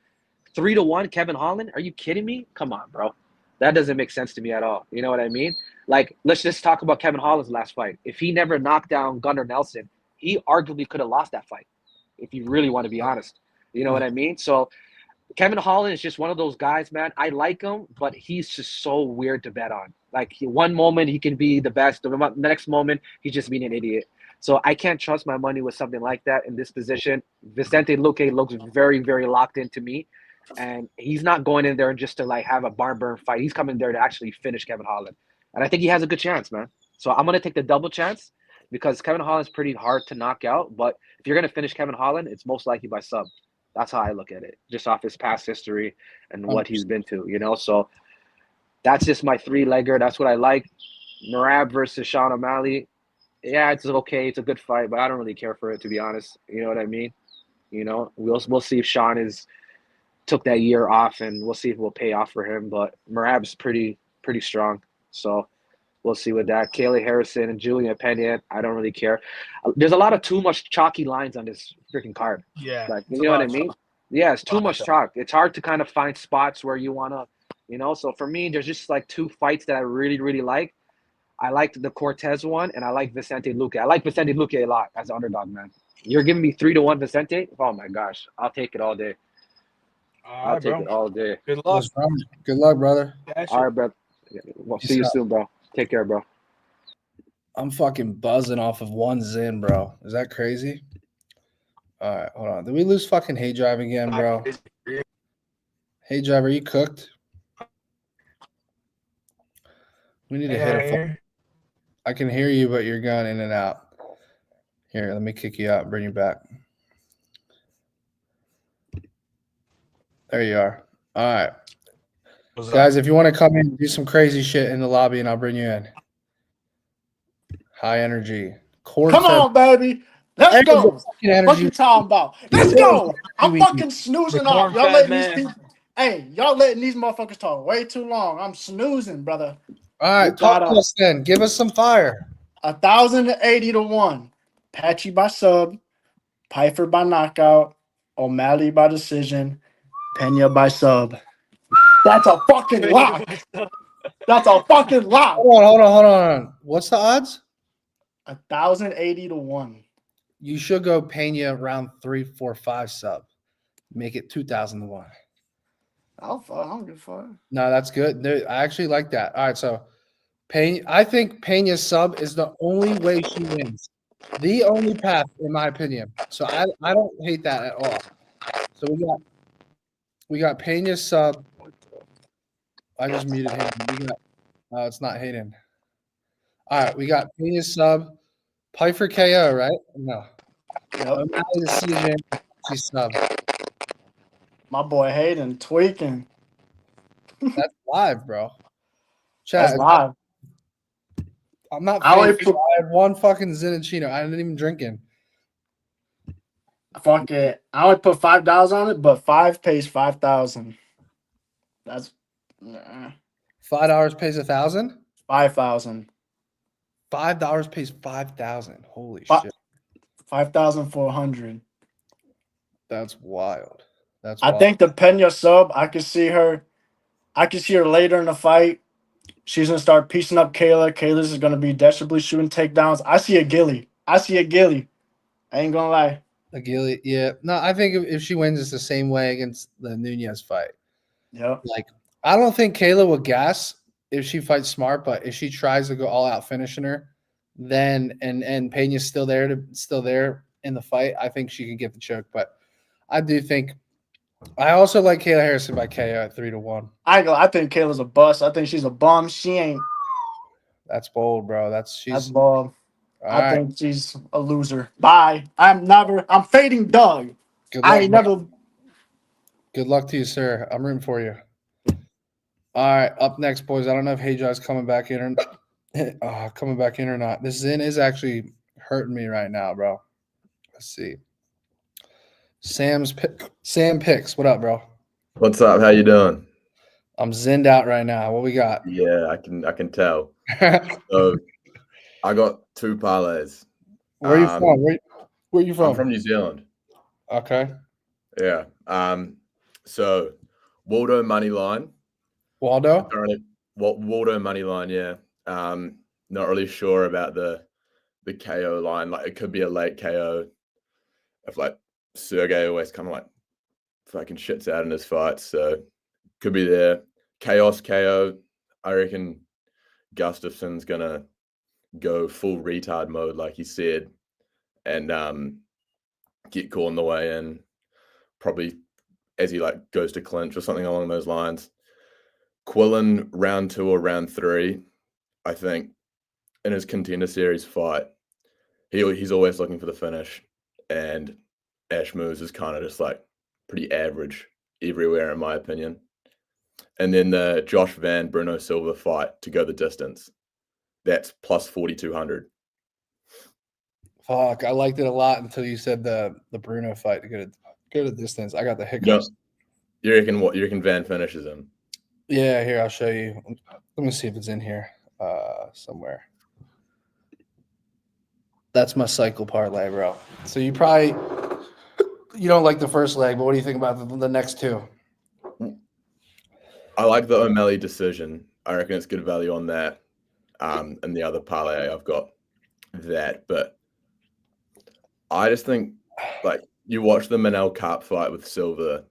3-1, Kevin Holland? Are you kidding me? Come on, bro. That doesn't make sense to me at all. You know what I mean? Like, let's just talk about Kevin Holland's last fight. If he never knocked down Gunnar Nelson, he arguably could have lost that fight, if you really want to be honest. You know what I mean? So Kevin Holland is just one of those guys, man. I like him, but he's just so weird to bet on. Like, one moment he can be the best. The next moment, he's just being an idiot. So I can't trust my money with something like that in this position. Vicente Luque looks very, very locked into me. And he's not going in there and just to like have a barn burn fight. He's coming there to actually finish Kevin Holland. And I think he has a good chance, man. So I'm going to take the double chance because Kevin Holland's pretty hard to knock out. But if you're going to finish Kevin Holland, it's most likely by sub. That's how I look at it, just off his past history and what he's been to, you know? So that's just my 3-legger. That's what I like. Merab versus Sean O'Malley. Yeah, it's okay. It's a good fight, but I don't really care for it, to be honest. You know what I mean? You know, we'll see if Sean took that year off, and we'll see if it will pay off for him. But Merab's pretty strong. So we'll see with that. Kaylee Harrison and Julian Pena, I don't really care. There's a lot of too much chalky lines on this freaking card. Yeah. Like, you know what I mean? Yeah, it's too much chalk. It's hard to kind of find spots where you want to, you know? So for me, there's just like 2 fights that I really, really like. I liked the Cortez one, and I like Vicente Luque. I like Vicente Luque a lot as an underdog, man. You're giving me 3-1 Vicente? Oh, my gosh. I'll take it all day. I'll take it all day. Good luck. Good luck, brother. All right, bro. We'll see you soon, bro. Take care, bro. I'm fucking buzzing off of 1 Zin, bro. Is that crazy? All right, hold on. Did we lose fucking Hayvjive again, bro? Hayvjive, are you cooked? We need to hit a. I can hear you, but you're going in and out. Here, let me kick you out and bring you back. There you are. All right. Guys, if you want to come in, do some crazy shit in the lobby, and I'll bring you in. High energy. Come on, baby. Let's go. What you talking about? Let's go. I'm fucking snoozing off. Y'all letting these people. Hey, y'all letting these motherfuckers talk way too long. I'm snoozing, brother. All right, talk to us then. Give us some fire. 1,080-1. Patchy by sub. Pfeiffer by knockout. O'Malley by decision. Pena by sub. That's a fucking lock. That's a fucking lock. Hold on. What's the odds? 1,080-1. You should go Pena round 3, 4, 5 sub. Make it 2,000-1. I don't give a fuck. No, that's good. I actually like that. All right, so Pena. I think Pena's sub is the only way she wins. The only path, in my opinion. So I don't hate that at all. So we got Pena's sub. I just muted him. We got, it's not Hayden. All right, we got Pena sub, Piper KO, right? No. Yep. O'Malley decision. She's sub. My boy Hayden tweaking. That's live, bro. That's Chat. live. I'm not I only fake. I had one fucking Zinachino. I didn't even drink it. Fuck it. I only put $5 on it, but 5 pays 5,000. That's $5 pays 1,000. 5,000. $5 pays 5,000. Holy shit. 5,400. That's wild. That's I wild. think the Pena sub, I could see her later in the fight. She's gonna start piecing up Kayla. Kayla's is gonna be desperately shooting takedowns. I see a Gilly. I ain't gonna lie. A Gilly, yeah. No, I think if she wins, it's the same way against the Nunez fight. Yep. Like, I don't think Kayla will gas if she fights smart, but if she tries to go all out finishing her, then and Pena's still there in the fight, I think she can get the choke. But I do think I also like Kayla Harrison by KO at 3-1. I think Kayla's a bust. I think she's a bum. She ain't. That's bold, bro. That's bold. I right. think she's a loser. Bye. I'm fading Doug. Good I luck, ain't bro. never. Good luck to you, sir. I'm rooting for you. All right, up next, boys. I don't know if Hayvjive's coming back in or not. This Zin is actually hurting me right now, bro. Let's see. Sam Picks. What up, bro? What's up? How you doing? I'm zinned out right now. What we got? Yeah, I can tell. So I got 2 parlays. Where are you from? Where you from? I'm from New Zealand. Okay. Yeah. So Waldo money line. Waldo? Waldo money line, yeah. Not really sure about the KO line. Like it could be a late KO if like Sergey always kind of like fucking shits out in his fights. So could be there. Chaos KO. I reckon Gustafson's gonna go full retard mode, like he said, and get caught on the way in. Probably as he like goes to clinch or something along those lines. Quillen round 2 or round 3, I think, in his contender series fight, he's always looking for the finish, and Ash moves is kind of just like pretty average everywhere, in my opinion. And then the Josh Van Bruno Silva fight to go the distance, that's plus 4,200. Fuck, I liked it a lot until you said the Bruno fight to go to distance. I got the hiccups. You reckon what? You reckon Van finishes him? Yeah, here, I'll show you. Let me see if it's in here somewhere. That's my cycle parlay, bro. So you don't like the first leg, but what do you think about the next 2? I like the O'Malley decision. I reckon it's good value on that. And the other parlay, I've got that. But I just think, like, you watch the Manel Karp fight with Silva,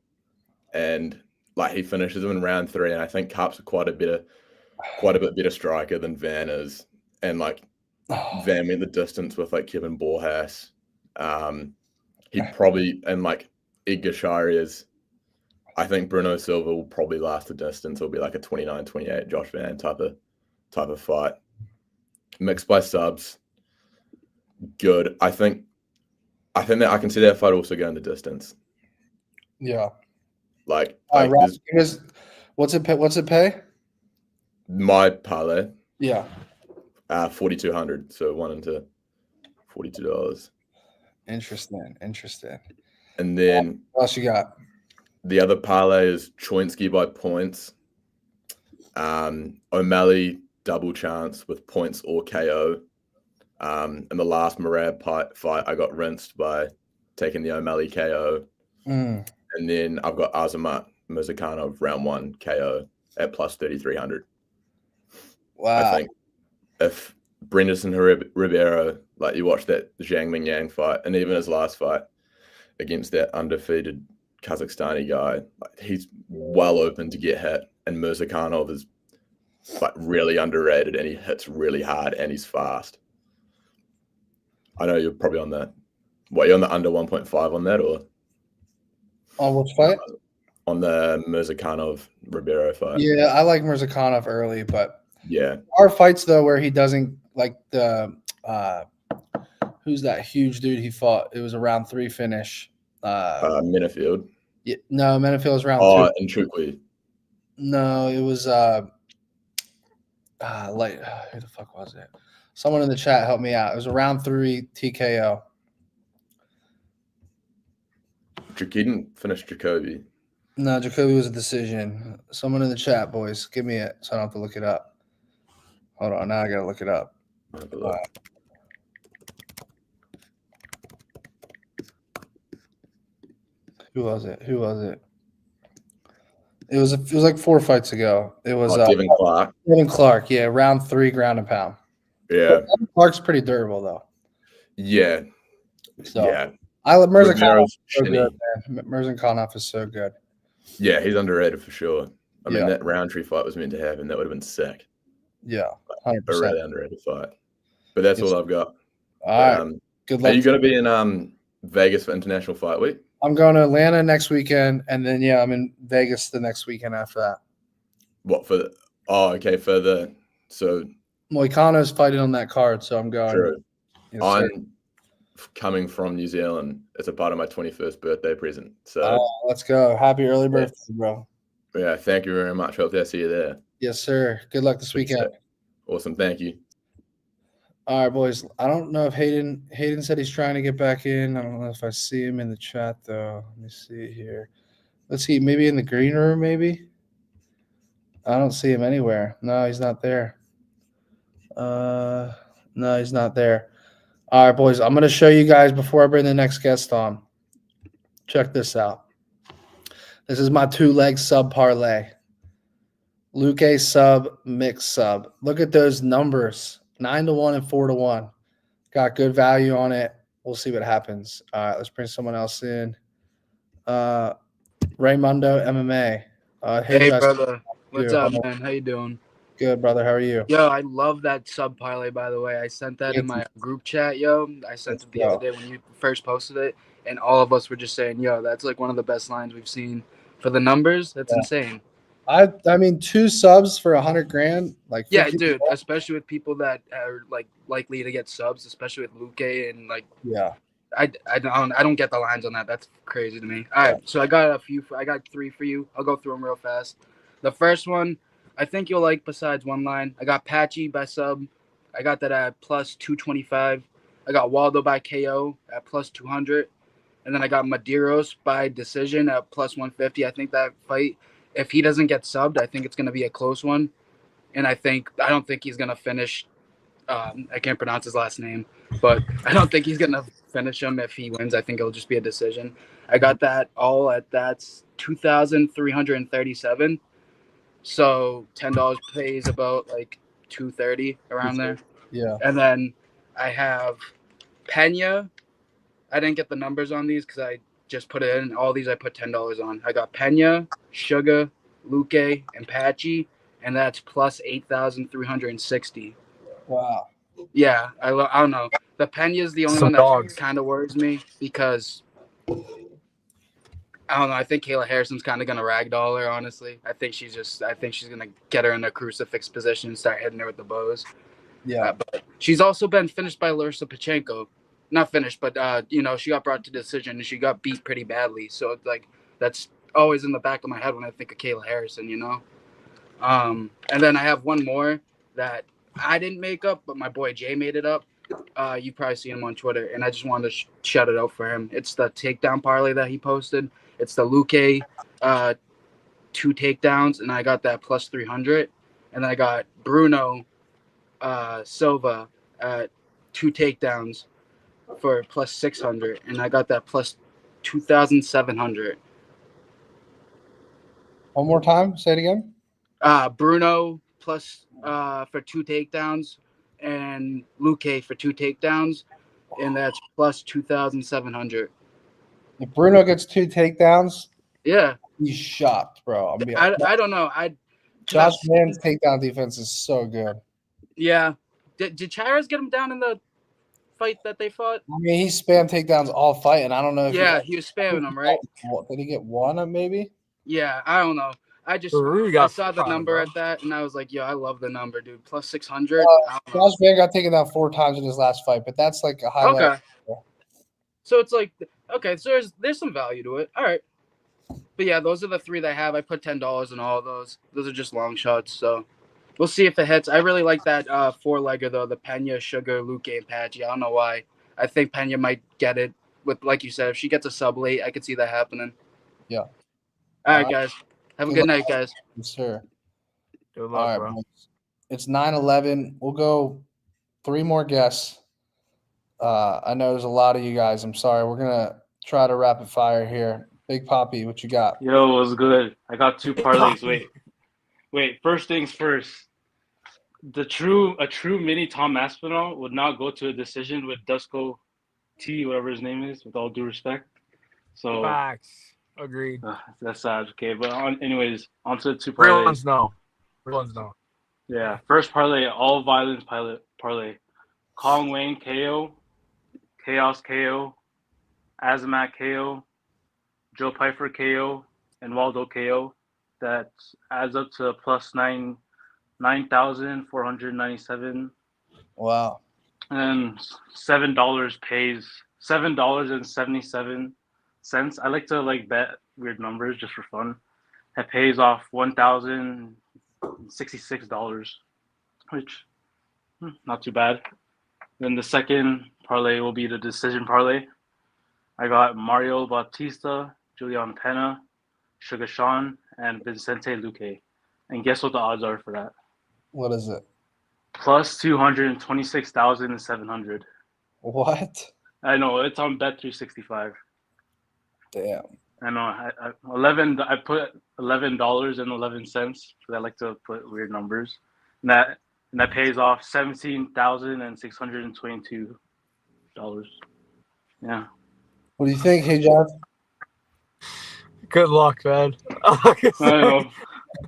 and like he finishes him in round 3, and I think Karp's quite a bit better striker than Van is, and like Van went the distance with like Kevin Borjas. He probably, and like Edgar Shari is. I think Bruno Silva will probably last the distance. It'll be like a 29-28 Josh Van type of fight. Mixed by subs, good. I think that I can see that fight also going the distance. Yeah. Like what's it pay? My parlay. Yeah. 4,200. So 1 into $42. Interesting. And then what else you got? The other parlay is Choinsky by points. O'Malley double chance with points or KO. In the last Murad fight, I got rinsed by taking the O'Malley KO. And then I've got Azamat Muzakhanov round 1 KO at plus 3,300. Wow. I think if Brenderson Ribeiro, like you watch that Zhang Mingyang fight, and even his last fight against that undefeated Kazakhstani guy, like, he's well open to get hit. And Muzakhanov is like really underrated, and he hits really hard, and he's fast. I know you're probably on that. What, you're on the under 1.5 on that, or? On which fight? on the Mirzakhanov Ribeiro fight. Yeah, I like Mirzakhanov early, but yeah, our fights though where he doesn't like the who's that huge dude he fought? It was a round 3 finish. Minifield. Yeah, no, Minifield was round 2. Oh, and Chukwi. No, it was like who the fuck was it? Someone in the chat help me out. It was a round 3 TKO. He didn't finish Jacoby. No, Jacoby was a decision. Someone in the chat, boys, give me it so I don't have to look it up. Hold on, now I gotta look it up. Who was it? It was like 4 fights ago. It was Devin Clark. Devin Clark, yeah, round 3 ground and pound. Yeah, Devin Clark's pretty durable though. Yeah, So yeah. I love Mirzakhanov. So Shinny. good, man. Mirzakhanov is so good. Yeah, he's underrated for sure. I mean, Yeah. that Roundtree fight was meant to happen. That would have been sick. Yeah, A 100%. really underrated fight. But that's Yes. all I've got. All right. Good luck Are you to going to be in Vegas for International Fight Week? I'm going to Atlanta next weekend, and then I'm in Vegas the next weekend after that. What for? Okay, for the Moicano's fighting on that card, so I'm going. True. Yes, sir. I'm coming from New Zealand as a part of my 21st birthday present. So Let's go. Happy early birthday, bro. yeah, thank you very much. Hope to see you there. Yes, sir. Good luck this weekend. Awesome, thank you. All right, boys. I don't know if Hayden said he's trying to get back in. I don't know if I see him in the chat though. Let me see here. Let's see, maybe in the green room, maybe. I don't see him anywhere. No, he's not there. No, he's not there. All right, boys. I'm gonna show you guys before I bring the next guest on. Check this out. This is my 2-leg sub parlay. Luque sub, mix sub. Look at those numbers. 9-1 and 4-1. Got good value on it. We'll see what happens. All right, let's bring someone else in. Raymundo MMA. Hey, Josh. brother. What's up, How are man? How you doing? Good, brother. How are you? Yo, I love that sub parlay, by the way. I sent that in my group chat, yo. I sent it the other day when you first posted it, and all of us were just saying, yo, that's like one of the best lines we've seen for the numbers. That's insane. I mean, 2 subs for $100,000. Like, Yeah, 50 dude, especially with people that are like likely to get subs, especially with Luque and like yeah. I don't get the lines on that. That's crazy to me. All right, so I got 3 for you. I'll go through them real fast. The first one, I think you'll like besides one line. I got Patchy by sub. I got that at plus 225. I got Waldo by KO at plus 200. And then I got Medeiros by decision at plus 150. I think that fight, if he doesn't get subbed, I think it's going to be a close one. And I don't think he's going to finish. I can't pronounce his last name, but I don't think he's going to finish him if he wins. I think it'll just be a decision. I got that all at that's 2,337. So $10 pays about like $230 around there. Yeah. And then I have Pena. I didn't get the numbers on these because I just put it in. All these I put $10 on. I got Pena, Sugar, Luque, and Patchy, and that's plus 8,360. Wow. Yeah, I don't know. The Pena is the only Some one that dogs. kind of worries me because I don't know. I think Kayla Harrison's kind of gonna ragdoll her. Honestly, I think she's gonna get her in a crucifix position and start hitting her with the bows. Yeah. But she's also been finished by Larissa Pachenko. Not finished, but she got brought to decision and she got beat pretty badly. So it's like that's always in the back of my head when I think of Kayla Harrison, And then I have one more that I didn't make up, but my boy Jay made it up. You've probably seen him on Twitter, and I just wanted to shout it out for him. It's the takedown parlay that he posted. It's the Luque 2 takedowns, and I got that plus 300. And then I got Bruno Silva at 2 takedowns for plus 600, and I got that plus 2,700. One more time. Say it again. Bruno plus for 2 takedowns, and Luque for 2 takedowns, and that's plus 2,700. If Bruno gets 2 takedowns, yeah, he's shocked, bro. I don't know. Josh Mann's takedown defense is so good. Yeah. Did Charas get him down in the fight that they fought? I mean, he spammed takedowns all fight, and I don't know if he was spamming them, right? Did he get one maybe? Yeah, I don't know. I saw the number at that, and I was like, "Yo, I love the number, dude. Plus 600." Josh Van got taken out 4 times in his last fight, but that's like a highlight. Okay. So it's like, okay, so there's some value to it. All right. But yeah, those are the 3 that I have. I put $10 in all of those. Those are just long shots, so we'll see if it hits. I really like that 4-legger though, the Pena, Sugar, Luke, and Patchy. I don't know why. I think Pena might get it with, like you said, if she gets a sub late, I could see that happening. Yeah. All right, guys. Have a good night, guys. Yes, sir. Good luck, All right, bro. boys. It's 9:11. We'll go 3 more guests. I know there's a lot of you guys. I'm sorry. We're gonna try to rapid fire here. Big Poppy, what you got? Yo, what's good? I got 2 parlays. Wait. First things first. A true mini Tom Aspinall would not go to a decision with Dusko T, whatever his name is, with all due respect. So Facts. Agreed. That's sad. Okay, but anyways, on to the 2 Real parlays. ones no. Real ones no. Yeah, first parlay, all violence parlay. Colin Wayne KO, Chaos KO, Azamat KO, Joe Pyfer KO, and Waldo KO. That adds up to plus 9,497. Wow. And $7 pays $7.77. I like to bet weird numbers just for fun. It pays off $1,066, which not too bad. Then the second parlay will be the decision parlay. I got Mario Bautista, Julian Pena, Sugar Sean, and Vicente Luque. And guess what the odds are for that? What is it? Plus 226,700. What? I know, it's on Bet365. Damn. I know. I put $11.11 because I like to put weird numbers. And that pays off $17,622. Yeah. What do you think, Hayvjive? Good luck, man. I know.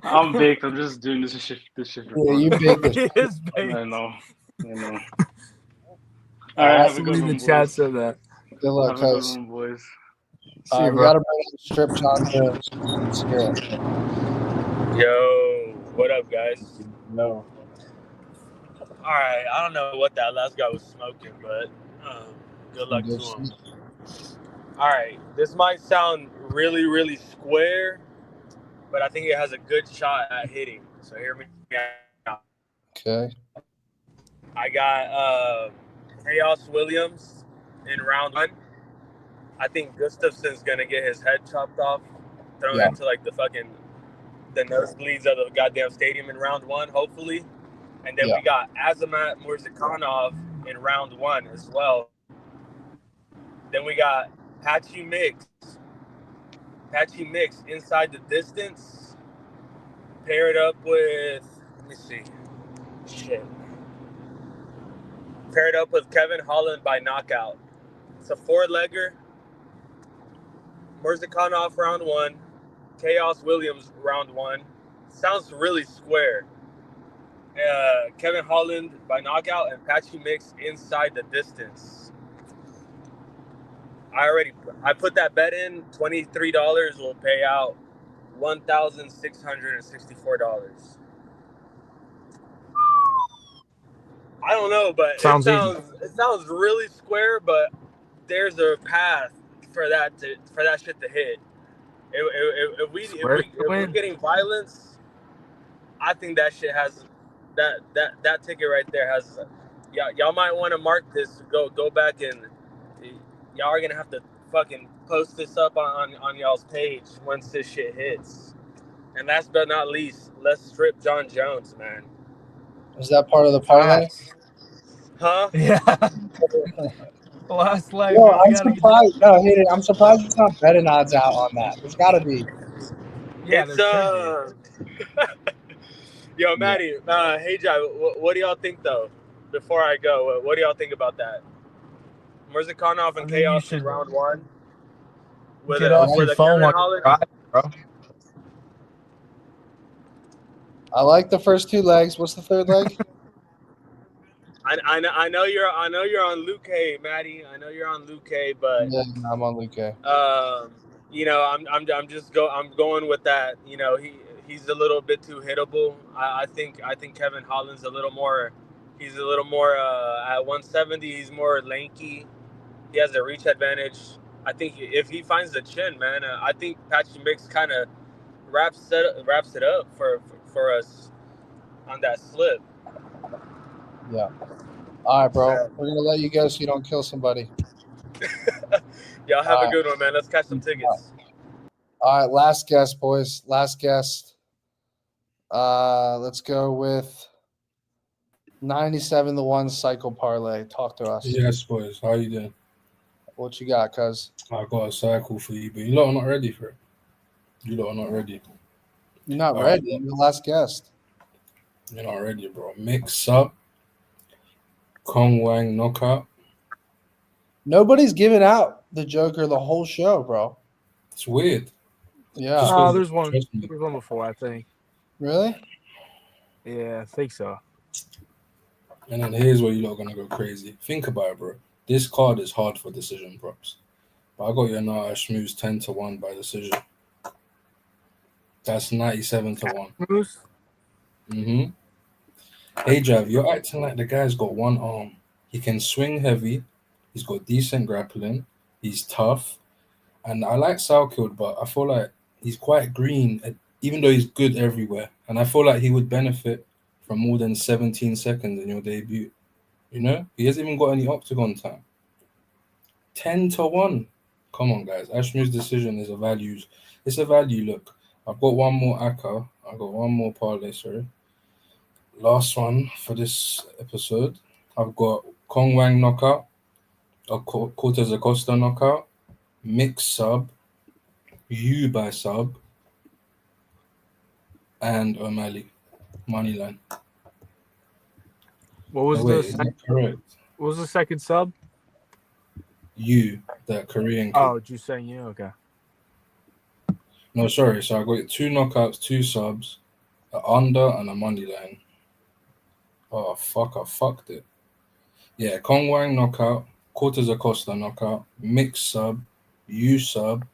I'm baked. I'm just doing this shit for fun. You baked this. He is baked. I know. All right, have a good one, the boys. chat said that. Good luck, have a good guys. one, boys. All right, we got to bring in Strip John to Yo, what up, guys? No. All right, I don't know what that last guy was smoking, but good luck to him. All right, this might sound really, really square, but I think it has a good shot at hitting. So hear me out. Okay. I got Chaos Williams in round 1. I think Gustafson's gonna get his head chopped off, thrown into like the nosebleeds of the goddamn stadium in round 1, hopefully. And then we got Azamat Murzakanov in round 1 as well. Then we got Patchy Mix inside the distance. Pair it up with, let me see. Pair it up with Kevin Holland by knockout. It's a 4-legger. Murzakanov round 1. Chaos Williams round 1. Sounds really square. Kevin Holland by knockout and Patchy Mix inside the distance. I put that bet in. $23 will pay out $1,664. I don't know, but it sounds really square, but there's a path for that shit to hit. If we're getting violence, I think that shit has that ticket right there has. Y'all might want to mark this. Go back and y'all are gonna have to fucking post this up on y'all's page once this shit hits. And last but not least, let's strip John Jones, man. Is that part of the parlay? Huh? Yeah. Last leg. Yo, I'm surprised. No, I'm surprised it's not betting odds out on that. There's got to be. Yeah, Yo, Matty, Hayvjive, what do y'all think though? Before I go, what do y'all think about that? Murzakanov and Chaos in round 1. With Get off your phone Kevin while you're driving, bro. I like the first 2 legs. What's the third leg? I know you're on Luque, Matty. I know you're on Luque, but yeah, I'm on Luque. I'm going with that. He's a little bit too hittable. I think Kevin Holland's a little more. He's a little more at 170. He's more lanky. He has a reach advantage. I think if he finds the chin, man, I think Patchy Mix kind of wraps it up for us on that slip. Yeah. All right, bro. We're gonna let you go so you don't kill somebody. Y'all have a good one, man. Let's catch some tickets. All right, last guest, boys. Last guest. Let's go with 97-1 cycle parlay. Talk to us. Yes, boys. How you doing? What you got, cuz? I got a cycle for you, but you lot are not ready for it. You lot are not ready. You're not All ready. right. You're the last guest. You're not ready, bro. Mix up. Kong Wang knockout. Nobody's giving out the Joker the whole show, bro. It's weird. Yeah. Oh, there's one. There's one before, I think. Really? Yeah, I think so. And then here's where you lot are gonna go crazy. Think about it, bro. This card is hard for decision props. But I got your now Schmooze 10-1 by decision. That's 97-1. Mm-hmm. Hayvjive, you're acting like the guy's got one arm. He can swing heavy. He's got decent grappling. He's tough. And I like Salkeld, but I feel like he's quite green, even though he's good everywhere. And I feel like he would benefit from more than 17 seconds in your debut. You know? He hasn't even got any octagon time. 10-1. Come on, guys. Ashmu's decision is a value. It's a value look. I've got one more Aka. I've got one more parlay, sorry. Last one for this episode. I've got Kong Wang knockout, a Cortez Acosta knockout, Mix sub, U by sub, and O'Malley money line. What was correct? What was the second sub? U, that Korean kid. Oh, just saying you. Okay. No, sorry. So I got 2 knockouts, 2 subs, an under, and a money line. Oh fuck! I fucked it. Yeah, Kong Wang knockout, Cortez Acosta knockout, Mix sub, U sub,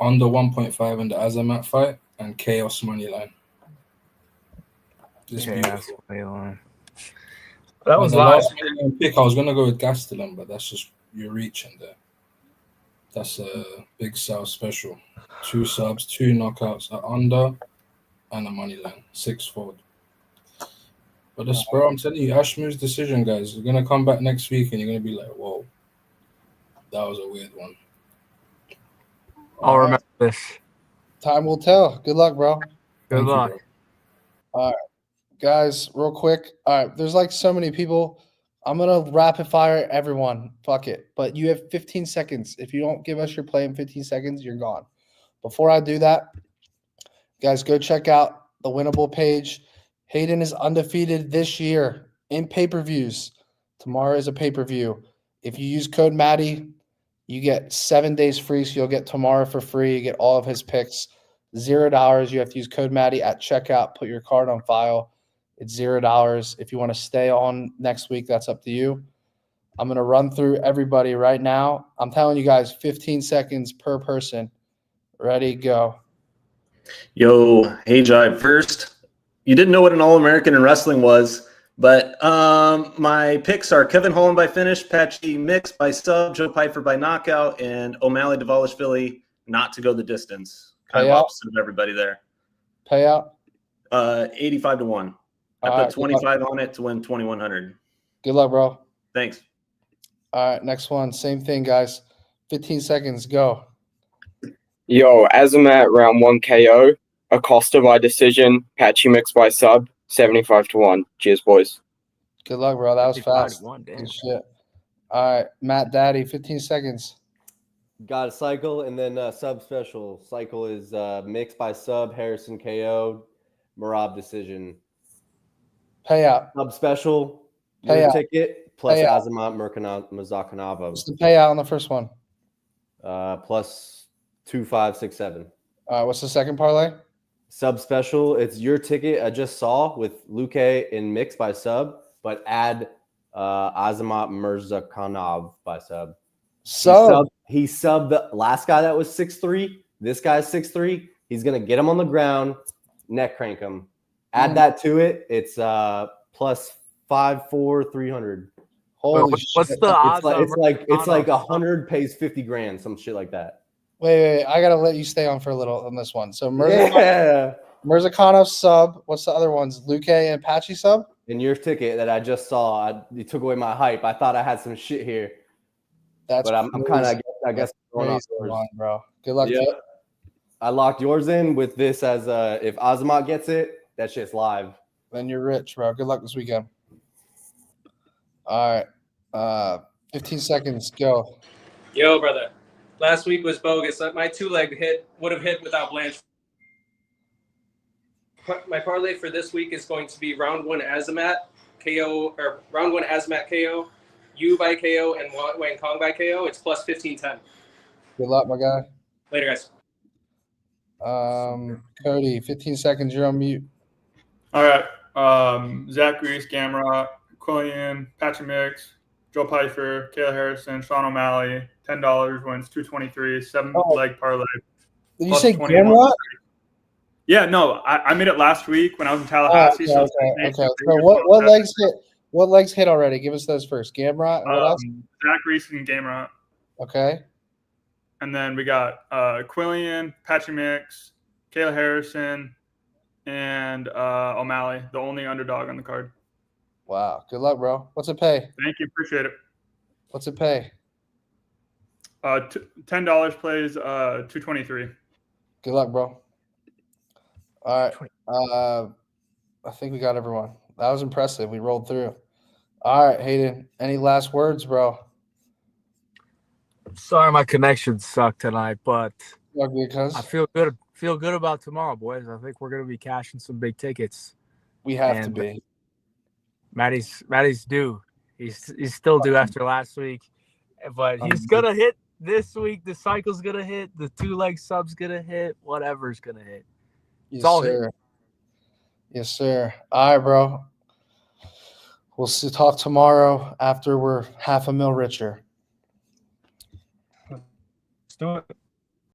under 1.5 in the Azamat fight, and Chaos money line. This beautiful. That was the live. last pick. I was gonna go with Gastelum, but that's just you're reaching there. That's a big South special. 2 subs, 2 knockouts, an under, and a money line, 6-fold. But that's, bro, I'm telling you, Ashmu's decision, guys. You're gonna come back next week and you're gonna be like, "Whoa, that was a weird one." I'll remember this. Time will tell. Good luck, bro. Good luck. All right, guys, real quick. All right, there's like so many people. I'm gonna rapid fire everyone. Fuck it. But you have 15 seconds. If you don't give us your play in 15 seconds, you're gone. Before I do that, guys, go check out the Winnable page. Hayden is undefeated this year in pay-per-views. Tomorrow is a pay-per-view. If you use code Matty, you get 7 days free. So you'll get tomorrow for free. You get all of his picks. $0. You have to use code Matty at checkout. Put your card on file. It's $0. If you want to stay on next week, that's up to you. I'm going to run through everybody right now. I'm telling you guys, 15 seconds per person. Ready, go. Yo, Hayvjive first. You didn't know what an All-American in wrestling was, but my picks are Kevin Holland by finish, Patchy Mix by sub, Joe Pyfer by knockout, and O'Malley Philly not to go the distance. Kind of opposite of everybody there. Payout? 85-1. I put 25 on it to win 2,100. Good luck, bro. Thanks. All right, next one. Same thing, guys. 15 seconds, go. Yo, Azamat round 1 KO, Acosta by decision, Patchy Mix by sub, 75-1. Cheers, boys. Good luck, bro. That was fast. 75-1, damn. Good shit. All right, Matt Daddy, 15 seconds. Got a cycle and then sub special. Cycle is Mix by sub, Harrison KO, Marab decision. Payout. Sub special, your Payout. ticket plus Payout. Azamat Mazakanava. What's the payout on the first one? Plus 2,567. What's the second parlay? Sub special, it's your ticket I just saw with Luke and Mix by sub, but add Azamat Mirzakhanov by sub. Sub. He subbed the last guy that was 6'3". This guy's 6'3". He's gonna get him on the ground, neck crank him. Add that to it. It's plus 5-4 300. Holy what's shit. the odds? It's like 100 pays 50 grand, some shit like that. Wait. I gotta let you stay on for a little on this one. So Yeah. Mirzakhanov sub. What's the other ones? Luque and Patchy sub? In your ticket that I just saw, you took away my hype. I thought I had some shit here. But I'm kind of, I guess, going off yours. Line, bro. Good luck. Yep. I locked yours in with this as if Azamat gets it, that shit's live. Then you're rich, bro. Good luck this weekend. All right. 15 seconds. Go. Yo, brother. Last week was bogus. My 2-leg hit would have hit without Blanche. My parlay for this week is going to be round 1 Azamat KO, or round 1 Azamat KO, you by KO, and Wang Kong by KO. It's plus 1510. Good luck, my guy. Later, guys. Cody, 15 seconds. You're on mute. All right. Zach Reese, Gamrot, Quillian, Patrick Mix, Joe Pfeiffer, Kayla Harrison, Sean O'Malley. $10 wins 223. 7-leg parlay. Did you say Gamrot? Yeah, no, I made it last week when I was in Tallahassee. Okay. So what legs hit? What legs hit already? Give us those first. Gamrot and what else? Zach Reese and Gamrot. Okay. And then we got Quillian, Patchy Mix, Kayla Harrison, and O'Malley, the only underdog on the card. Wow. Good luck, bro. What's it pay? Thank you. Appreciate it. What's it pay? $10 plays 223. Good luck, bro. All right. I think we got everyone. That was impressive. We rolled through. All right, Hayden. Any last words, bro? Sorry, my connection sucked tonight, but because I feel good. Feel good about tomorrow, boys. I think we're gonna be cashing some big tickets. We have to be. Matty's due. He's still due after last week, but he's gonna hit this week. The cycle's gonna hit. The 2-leg sub's gonna hit. Whatever's gonna hit. It's all hit. Yes, sir. All right, bro. We'll talk tomorrow after we're $500,000 richer. Let's do it.